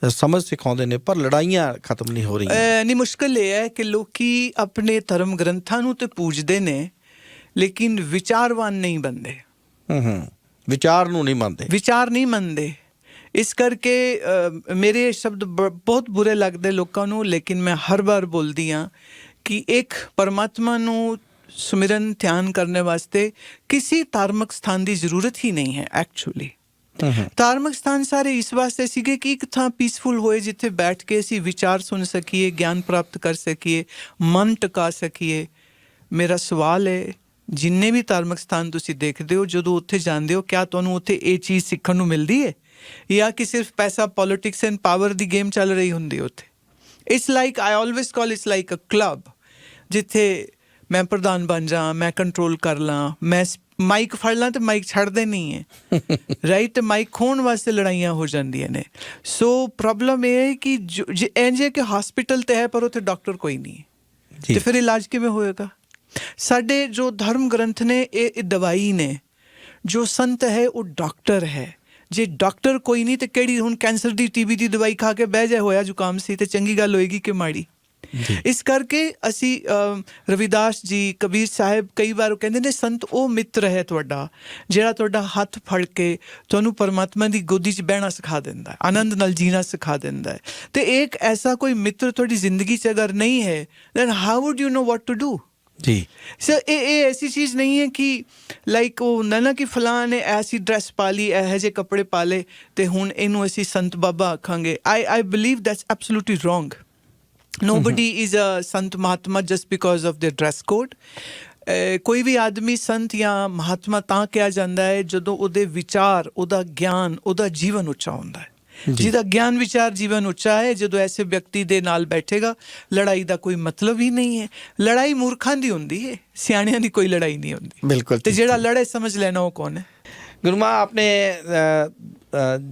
ਸਮਝ ਸਿਖਾਉਂਦੇ ਨੇ, ਪਰ ਲੜਾਈਆਂ ਖਤਮ ਨਹੀਂ ਹੋ ਰਹੀਆਂ। ਨਹੀਂ, ਮੁਸ਼ਕਿਲ ਇਹ ਹੈ ਕਿ ਲੋਕੀ ਆਪਣੇ ਧਰਮ ਗ੍ਰੰਥਾਂ ਨੂੰ ਤੇ ਪੂਜਦੇ ਨੇ ਲੇਕਿਨ ਵਿਚਾਰਵਾਨ ਨਹੀਂ ਬਣਦੇ। ਵਿਚਾਰ ਨੂੰ ਨਹੀਂ ਮੰਨਦੇ, ਵਿਚਾਰ ਨਹੀਂ ਮੰਨਦੇ। ਇਸ ਕਰਕੇ ਮੇਰੇ ਸ਼ਬਦ ਬਹੁਤ ਬੁਰੇ ਲੱਗਦੇ ਲੋਕਾਂ ਨੂੰ, ਲੇਕਿਨ ਮੈਂ ਹਰ ਵਾਰ ਬੋਲਦੀ ਹਾਂ ਕਿ ਇੱਕ ਪਰਮਾਤਮਾ ਨੂੰ ਸੁਮਿਰਨ ਧਿਆਨ ਕਰਨ ਵਾਸਤੇ ਕਿਸੇ ਧਾਰਮਿਕ ਸਥਾਨ ਦੀ ਜ਼ਰੂਰਤ ਹੀ ਨਹੀਂ ਹੈ। ਐਕਚੁਅਲੀ ਧਾਰਮਿਕ ਸਥਾਨ ਸਾਰੇ ਇਸ ਵਾਸਤੇ ਸੀਗੇ ਕਿ ਇੱਕ ਥਾਂ ਪੀਸਫੁਲ ਹੋਏ ਜਿੱਥੇ ਬੈਠ ਕੇ ਅਸੀਂ ਵਿਚਾਰ ਸੁਣ ਸਕੀਏ, ਗਿਆਨ ਪ੍ਰਾਪਤ ਕਰ ਸਕੀਏ, ਮਨ ਟਿਕਾ ਸਕੀਏ। ਮੇਰਾ ਸਵਾਲ ਹੈ, ਜਿੰਨੇ ਵੀ ਧਾਰਮਿਕ ਸਥਾਨ ਤੁਸੀਂ ਦੇਖਦੇ ਹੋ, ਜਦੋਂ ਉੱਥੇ ਜਾਂਦੇ ਹੋ, ਕਿਆ ਤੁਹਾਨੂੰ ਉੱਥੇ ਇਹ ਚੀਜ਼ ਸਿੱਖਣ ਨੂੰ ਮਿਲਦੀ ਹੈ ਜਾਂ ਕਿ ਸਿਰਫ ਪੈਸਾ, ਪੋਲੀਟਿਕਸ ਐਂਡ ਪਾਵਰ ਦੀ ਗੇਮ ਚੱਲ ਰਹੀ ਹੁੰਦੀ ਉੱਥੇ? It's like I always call it's like a club, ਜਿੱਥੇ ਮੈਂ ਪ੍ਰਧਾਨ ਬਣ ਜਾ, ਮੈਂ ਕੰਟਰੋਲ ਕਰ ਲਾਂ, ਮੈਂ ਮਾਈਕ ਫੜ ਲਾਂ ਅਤੇ ਮਾਈਕ ਛੱਡਦੇ ਨਹੀਂ ਹੈ, ਰਾਈਟ। ਅਤੇ ਮਾਈਕ ਖੋਹਣ ਵਾਸਤੇ ਲੜਾਈਆਂ ਹੋ ਜਾਂਦੀਆਂ ਨੇ। ਸੋ ਪ੍ਰੋਬਲਮ ਇਹ ਹੈ ਕਿ ਇੰਝ ਹੈ ਕਿ ਹਸਪੀਟਲ ਤਾਂ ਹੈ ਪਰ ਉੱਥੇ ਡਾਕਟਰ ਕੋਈ ਨਹੀਂ ਹੈ, ਅਤੇ ਫਿਰ ਇਲਾਜ ਕਿਵੇਂ ਹੋਏਗਾ? ਸਾਡੇ ਜੋ ਧਰਮ ਗ੍ਰੰਥ ਨੇ ਇਹ ਦਵਾਈ ਨੇ, ਜੋ ਸੰਤ ਹੈ ਉਹ ਡਾਕਟਰ ਹੈ। ਜੇ ਡਾਕਟਰ ਕੋਈ ਨਹੀਂ ਤਾਂ ਕਿਹੜੀ ਹੁਣ ਕੈਂਸਰ ਦੀ, TB ਦੀ ਦਵਾਈ ਖਾ ਕੇ ਬਹਿ ਜਾਏ, ਹੋਇਆ ਜ਼ੁਕਾਮ ਸੀ, ਅਤੇ ਚੰਗੀ ਗੱਲ ਹੋਏਗੀ ਕਿ ਮਾੜੀ? ਇਸ ਕਰਕੇ ਅਸੀਂ ਰਵਿਦਾਸ ਜੀ, ਕਬੀਰ ਸਾਹਿਬ, ਕਈ ਵਾਰ ਉਹ ਕਹਿੰਦੇ ਨੇ ਸੰਤ ਉਹ ਮਿੱਤਰ ਹੈ ਤੁਹਾਡਾ ਜਿਹੜਾ ਤੁਹਾਡਾ ਹੱਥ ਫੜ ਕੇ ਤੁਹਾਨੂੰ ਪਰਮਾਤਮਾ ਦੀ ਗੋਦੀ 'ਚ ਬਹਿਣਾ ਸਿਖਾ ਦਿੰਦਾ ਹੈ, ਆਨੰਦ ਨਾਲ ਜੀਣਾ ਸਿਖਾ ਦਿੰਦਾ ਹੈ। ਅਤੇ ਇੱਕ ਐਸਾ ਕੋਈ ਮਿੱਤਰ ਤੁਹਾਡੀ ਜ਼ਿੰਦਗੀ 'ਚ ਅਗਰ ਨਹੀਂ ਹੈ, then how would you know what to do? ਜੀ ਸਰ, ਇਹ ਐਸੀ ਚੀਜ਼ ਨਹੀਂ ਹੈ ਕਿ ਲਾਈਕ ਉਹ ਹੁੰਦਾ ਨਾ ਕਿ ਫਲਾਂ ਨੇ ਐਸੀ ਡਰੈਸ ਪਾ ਲਈ, ਇਹੋ ਜਿਹੇ ਕੱਪੜੇ ਪਾ ਲਏ ਅਤੇ ਹੁਣ ਇਹਨੂੰ ਅਸੀਂ ਸੰਤ ਬਾਬਾ ਆਖਾਂਗੇ। I believe that's absolutely wrong. Nobody is a Sant Mahatma just because of their dress code. ਕੋਈ ਵੀ ਆਦਮੀ ਸੰਤ ਜਾਂ ਮਹਾਤਮਾ ਤਾਂ ਕਿਹਾ ਜਾਂਦਾ ਹੈ ਜਦੋਂ ਉਹਦੇ ਵਿਚਾਰ, ਉਹਦਾ ਗਿਆਨ, ਉਹਦਾ ਜੀਵਨ ਉੱਚਾ ਹੁੰਦਾ ਹੈ। ਜਿਹਦਾ ਗਿਆਨ ਵਿਚਾਰ ਜੀਵਨ ਉੱਚਾ ਹੈ, ਜਦੋਂ ਐਸੇ ਵਿਅਕਤੀ ਦੇ ਨਾਲ ਬੈਠੇਗਾ ਲੜਾਈ ਦਾ ਕੋਈ ਮਤਲਬ ਹੀ ਨਹੀਂ ਹੈ। ਲੜਾਈ ਮੂਰਖਾਂ ਦੀ ਹੁੰਦੀ ਹੈ, ਸਿਆਣਿਆਂ ਦੀ ਕੋਈ ਲੜਾਈ नहीं होती। बिल्कुल। तो जेड़ा लड़े समझ लेना वो कौन है। गुरुमा, आपने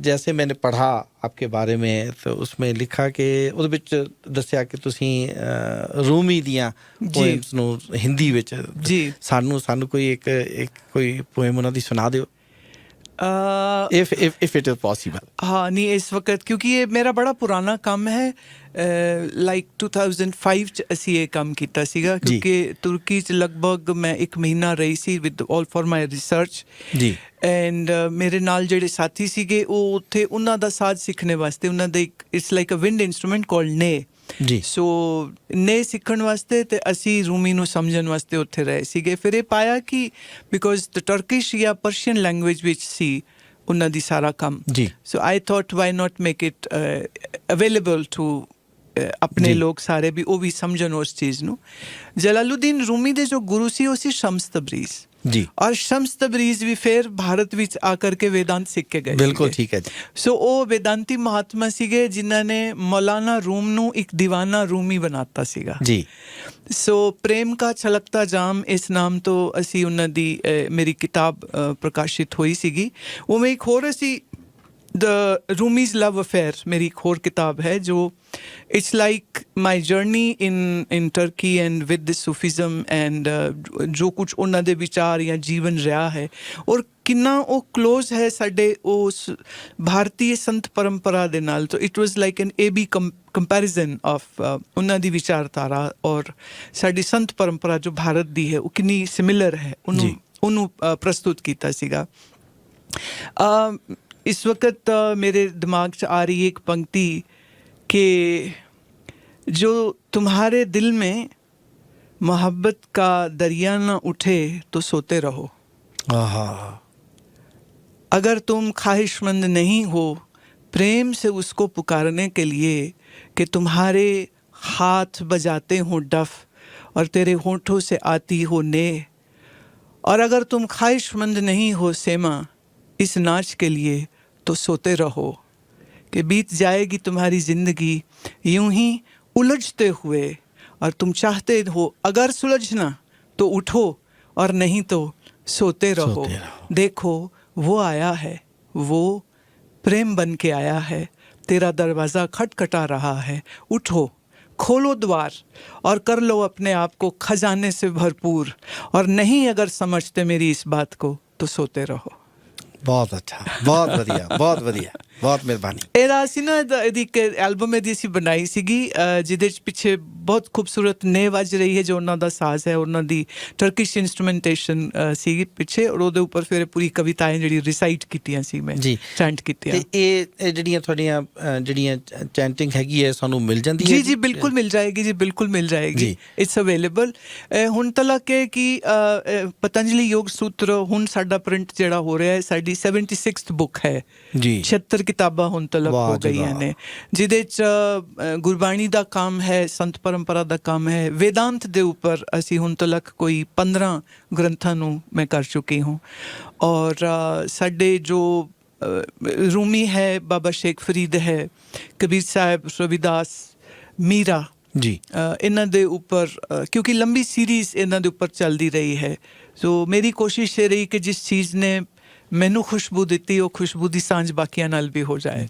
जैसे मैंने पढ़ा आपके बारे में तो उसमें लिखा कि ਉਹਦੇ ਵਿੱਚ ਦੱਸਿਆ ਕਿ ਤੁਸੀਂ ਰੂਮੀ ਦੀਆਂ ਪੋਇਮਸ ਨੂੰ ਹਿੰਦੀ ਵਿੱਚ ਜੀ ਸਾਨੂੰ ਕੋਈ ਇੱਕ ਕੋਈ ਪੋਇਮ ਉਹਨਾਂ ਦੀ ਸੁਣਾ ਦਿਓ if it is possible। हाँ नहीं, इस वक्त क्योंकि ये मेरा बड़ा पुराना काम है, लाइक 2005 ਚ ਅਸੀਂ ਇਹ ਕੰਮ ਕੀਤਾ ਸੀਗਾ, ਕਿਉਂਕਿ ਤੁਰਕੀ ਚ ਲਗਭਗ ਮੈਂ 1 ਮਹੀਨਾ ਰਹੀ ਸੀ with all for my research ਜੀ। ਐਂਡ ਮੇਰੇ ਨਾਲ ਜਿਹੜੇ ਸਾਥੀ ਸੀਗੇ ਉਹ ਉੱਥੇ ਉਹਨਾਂ ਦਾ ਸਾਜ਼ ਸਿੱਖਣੇ ਵਾਸਤੇ, ਉਹਨਾਂ ਦਾ ਇੱਕ it's like a wind instrument called ਨੇ ਜੀ। ਸੋ ਨੇ ਸਿੱਖਣ ਵਾਸਤੇ ਤੇ ਅਸੀਂ ਰੂਮੀ ਨੂੰ ਸਮਝਣ ਵਾਸਤੇ ਉੱਥੇ ਰਹੇ ਸੀਗੇ। ਫਿਰ ਇਹ ਪਾਇਆ ਕਿ ਬਿਕੋਜ਼ ਦ ਟਰਕਿਸ਼ ਜਾਂ ਪਰਸ਼ੀਅਨ ਲੈਂਗੁਏਜ ਵਿੱਚ ਸੀ ਉਹਨਾਂ ਦੀ ਸਾਰਾ ਕੰਮ ਜੀ। So I thought why not make it available to ਆਪਣੇ ਲੋਕ ਸਾਰੇ ਵੀ ਉਹ ਵੀ ਸਮਝਣ ਉਸ ਚੀਜ਼ ਨੂੰ। ਜਲਾਲੁਦੀਨ ਰੂਮੀ ਦੇ ਜੋ ਗੁਰੂ ਸੀ ਉਹ ਸੀ ਸ਼ਮਸ ਤਬਰੀਜ਼ ਜੀ, ਔਰ ਸ਼ਮਸ ਤਬਰੀਜ਼ ਵੀ ਫਿਰ ਭਾਰਤ ਵਿੱਚ ਆ ਕਰਕੇ ਵੇਦਾਂਤ ਸਿੱਖ ਕੇ ਗਏ। ਬਿਲਕੁਲ ਠੀਕ ਹੈ ਜੀ। ਸੋ ਉਹ ਵੇਦਾਂਤੀ ਮਹਾਤਮਾ ਸੀਗੇ ਜਿਨ੍ਹਾਂ ਨੇ ਮੌਲਾਨਾ ਰੂਮ ਨੂੰ ਇੱਕ ਦੀਵਾਨਾ ਰੂਮੀ ਬਣਾਤਾ ਸੀਗਾ ਜੀ। ਸੋ ਪ੍ਰੇਮ ਕਾ ਛਲਕਤਾ ਜਾਮ ਇਸ ਨਾਮ ਤੋਂ ਅਸੀਂ ਉਹਨਾਂ ਦੀ ਮੇਰੀ ਕਿਤਾਬ ਪ੍ਰਕਾਸ਼ਿਤ ਹੋਈ ਸੀਗੀ। ਉਵੇਂ ਇੱਕ ਹੋਰ ਅਸੀਂ द रूमीज़ लव अफेयर मेरी एक और किताब है जो it's like my journey in Turkey and with this Sufism and जो कुछ उन्होंने दे विचार या जीवन रहा है और किन्ना वो क्लोज है साडे उस भारतीय संत परंपरा दे नाल। तो it was like an A B comparison of उन्होंने दी विचारधारा और साडी संत परंपरा जो भारत दी है वो कितनी सिमिलर है, उन्होंने प्रस्तुत किया सीगा। इस वक्त मेरे दिमाग च आ रही एक पंक्ति कि जो तुम्हारे दिल में मोहब्बत का दरिया न उठे तो सोते रहो। अगर तुम ख्वाहिशमंद नहीं हो प्रेम से उसको पुकारने के लिए कि तुम्हारे हाथ बजाते हों डफ और तेरे होठों से आती हो ने, और अगर तुम ख्वाहिशमंद नहीं हो सेमा इस नाच के लिए तो सोते रहो कि बीत जाएगी तुम्हारी ज़िंदगी यूं ही उलझते हुए, और तुम चाहते हो अगर सुलझना तो उठो और नहीं तो सोते रहो। देखो वो आया है, वो प्रेम बन के आया है, तेरा दरवाज़ा खटखटा रहा है, उठो खोलो द्वार और कर लो अपने आप को खजाने से भरपूर, और नहीं अगर समझते मेरी इस बात को तो सोते रहो। ਬਹੁਤ ਅੱਛਾ, ਬਹੁਤ ਵਧੀਆ, ਬਹੁਤ ਵਧੀਆ, ਬਹੁਤ ਮਿਹਰਬਾਨੀ। ਇਹਦਾ ਅਸੀਂ ਨਾ ਇਹਦੀ ਇੱਕ ਐਲਬਮ ਇਹਦੀ ਅਸੀਂ ਬਣਾਈ ਸੀਗੀ ਜਿਹਦੇ 'ਚ ਪਿੱਛੇ ਬਹੁਤ ਖੂਬਸੂਰਤ ਨੇ ਵੱਜ ਰਹੀ ਹੈ ਜੋ ਉਹਨਾਂ ਦਾ ਸਾਜ਼ ਹੈ, ਉਹਨਾਂ ਦੀ ਟਰਕਿਸ਼ ਇੰਸਟਰੂਮੈਂਟੇਸ਼ਨ ਸੀਗੀ ਪਿੱਛੇ, ਔਰ ਉਹਦੇ ਉੱਪਰ ਫਿਰ ਪੂਰੀ ਕਵਿਤਾएं ਜਿਹੜੀ ਰਿਸਾਈਟ ਕੀਤੀਆਂ ਸੀ ਮੈਂ ਜੀ, ਚੈਂਟ ਕੀਤੀਆਂ। ਤੇ ਇਹ ਜਿਹੜੀਆਂ ਤੁਹਾਡੀਆਂ ਜਿਹੜੀਆਂ ਚੈਂਟਿੰਗ ਹੈਗੀ ਹੈ ਸਾਨੂੰ ਮਿਲ ਜਾਂਦੀ ਹੈ? ਜੀ ਜੀ ਬਿਲਕੁਲ ਮਿਲ ਜਾਏਗੀ ਜੀ, ਬਿਲਕੁਲ ਮਿਲ ਜਾਏਗੀ, ਇਟਸ ਅਵੇਲੇਬਲ। ਹੁਣ ਤੱਕ ਹੈ ਕਿ ਪਤੰਜਲੀ ਯੋਗ ਸੂਤਰ ਹੁਣ ਸਾਡਾ ਪ੍ਰਿੰਟ ਜਿਹੜਾ ਹੋ ਰਿਹਾ ਹੈ ਸਾਡੀ 76th ਬੁੱਕ ਹੈ ਜੀ, 76 ਕਿਤਾਬਾਂ ਹੁਣ ਤੱਕ ਹੋ ਗਈਆਂ ਨੇ ਜਿਹਦੇ 'ਚ ਗੁਰਬਾਣੀ ਦਾ ਕੰਮ ਹੈ, ਸੰਤ ਪਰੰਪਰਾ ਦਾ ਕੰਮ ਹੈ, वेदांत ਦੇ ਉੱਪਰ ਅਸੀਂ ਹੁਣ ਤੱਕ ਕੋਈ 15 ਗ੍ਰੰਥਾਂ ਨੂੰ ਮੈਂ ਕਰ ਚੁੱਕੀ ਹੂੰ। ਔਰ ਸਾਡੇ ਜੋ रूमी है, बाबा शेख फरीद है, कबीर साहब, रविदास, मीरा जी, इन्हां दे उपर क्योंकि लंबी सीरीज़ इन्हां दे उपर चलती रही है। सो मेरी कोशिश ये रही कि जिस चीज़ ने मैनू खुशबू दी वो खुशबू की सांझ बाकियां नाल भी हो जाए।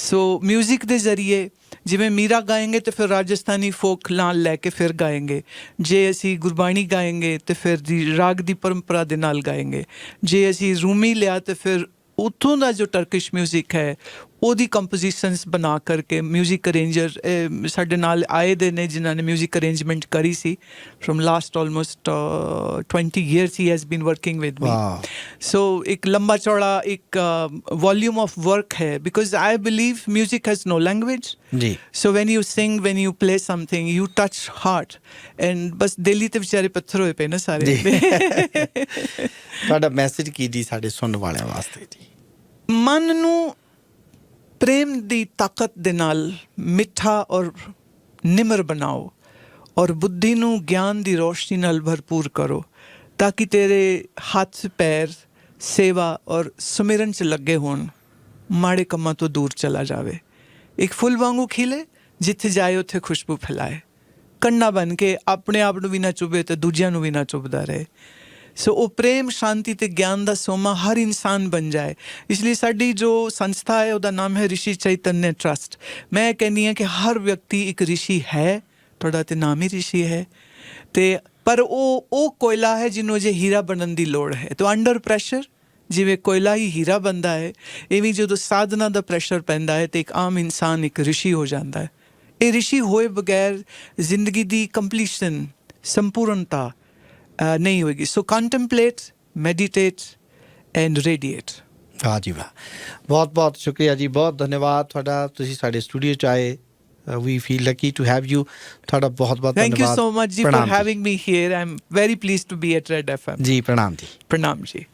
सो म्यूजिक के जरिए जिवें मीरा गाएंगे तो फिर राजस्थानी फोक नाल लैके फिर गाएंगे, जे असी गुरबाणी गाएंगे तो फिर दी राग की परंपरा दे नाल गाएंगे, जे असी रूमी लिया तो फिर ਉੱਥੋਂ ਦਾ ਜੋ ਟਰਕਿਸ਼ ਮਿਊਜ਼ਿਕ ਹੈ ਉਹਦੀ ਕੰਪੋਜੀਸ਼ਨਸ ਬਣਾ ਕਰਕੇ ਮਿਊਜ਼ਿਕ ਅਰੇਂਜਰ ਸਾਡੇ ਨਾਲ ਆਏ ਦੇ ਨੇ ਜਿਨ੍ਹਾਂ ਨੇ ਮਿਊਜ਼ਿਕ ਅਰੇਂਜਮੈਂਟ ਕਰੀ ਸੀ ਫਰੋਮ ਲਾਸਟ ਆਲਮੋਸਟ 20 years ਹੀ has been working with me. So ਇੱਕ ਲੰਬਾ ਚੌੜਾ ਇੱਕ ਵੋਲਿਊਮ ਆਫ ਵਰਕ ਹੈ because I believe music has no language ਜੀ। So when you sing, when you play something you touch heart and ਬਸ ਦਿੱਲੀ ਤੇ ਵਿਚਾਰੇ ਪੱਥਰ ਹੋਏ ਪਏ ਨਾ ਸਾਰੇ। ਤੁਹਾਡਾ ਮੈਸੇਜ ਕੀ ਜੀ ਸਾਡੇ ਸੁਣਨ ਵਾਲਿਆਂ ਵਾਸਤੇ ਜੀ? ਮਨ ਨੂੰ प्रेम दी ताकत दे नाल मिठा और निमर बनाओ और बुद्धि नू ज्ञान दी रोशनी नाल भरपूर करो ताकि तेरे हाथ पैर सेवा और सुमिरन च लगे होन ਮਾੜੇ ਕੰਮਾਂ ਤੋਂ ਦੂਰ ਚਲਾ ਜਾਵੇ। ਇੱਕ ਫੁੱਲ ਵਾਂਗੂ ਖਿਲੇ, ਜਿੱਥੇ ਜਾਏ ਉੱਥੇ ਖੁਸ਼ਬੂ ਫੈਲਾਏ, ਕੰਨਾ ਬਣ ਕੇ ਆਪਣੇ ਆਪ ਨੂੰ ਵੀ ਨਾ ਚੁਭੇ ਤੇ ਦੂਜਿਆਂ ਨੂੰ ਵੀ ਨਾ ਚੁਭਦਾ ਰਹੇ। ਸੋ ਉਹ ਪ੍ਰੇਮ, ਸ਼ਾਂਤੀ ਤੇ ਗਿਆਨ ਦਾ ਸੋਮਾ ਹਰ ਇਨਸਾਨ ਬਣ ਜਾਏ। ਇਸ ਲਈ ਸਾਡੀ ਜੋ ਸੰਸਥਾ ਹੈ ਉਹਦਾ ਨਾਮ ਹੈ ਰਿਸ਼ੀ ਚੈਤਨਯ ਟਰਸਟ। ਮੈਂ ਕਹਿੰਦੀ ਹਾਂ ਕਿ ਹਰ ਵਿਅਕਤੀ ਇੱਕ ਰਿਸ਼ੀ ਹੈ, ਤੁਹਾਡਾ ਤੇ ਨਾਮ ਹੀ ਰਿਸ਼ੀ ਹੈ, ਤੇ ਪਰ ਉਹ ਕੋਇਲਾ ਹੈ ਜਿਹਨੂੰ ਅਜੇ ਹੀਰਾ ਬਣਨ ਦੀ ਲੋੜ ਹੈ। ਤਾਂ ਅੰਡਰ ਪ੍ਰੈਸ਼ਰ ਜਿਵੇਂ ਕੋਇਲਾ ਹੀ ਹੀਰਾ ਬਣਦਾ ਹੈ, ਇਵੇਂ ਜਦੋਂ ਸਾਧਨਾ ਦਾ ਪ੍ਰੈਸ਼ਰ ਪੈਂਦਾ ਹੈ ਤੇ ਇੱਕ ਆਮ ਇਨਸਾਨ ਇੱਕ ਰਿਸ਼ੀ ਹੋ ਜਾਂਦਾ ਹੈ। ਇਹ ਰਿਸ਼ੀ ਹੋਏ ਬਗੈਰ ਜ਼ਿੰਦਗੀ ਦੀ ਕੰਪਲੀਸ਼ਨ, ਸੰਪੂਰਨਤਾ ਨਹੀਂ ਹੋਏਗੀ। ਸੋ ਕੰਟੈਂਪਲੇਟ, ਮੈਡੀਟੇਟ ਐਂਡ ਰੇਡੀਏਟ। ਵਾਹ ਜੀ ਵਾਹ, ਬਹੁਤ ਬਹੁਤ ਸ਼ੁਕਰੀਆ ਜੀ, ਬਹੁਤ ਧੰਨਵਾਦ ਤੁਹਾਡਾ, ਤੁਸੀਂ ਸਾਡੇ ਸਟੂਡੀਓ 'ਚ ਆਏ। We feel lucky to have you. ਤੁਹਾਡਾ ਬਹੁਤ ਬਹੁਤ ਧੰਨਵਾਦ। ਥੈਂਕ ਯੂ ਸੋ ਮਚ ਜੀ for having me here. I am very pleased to be at Red FM। ਜੀ ਪ੍ਰਣਾਮ ਜੀ। ਪ੍ਰਣਾਮ ਜੀ।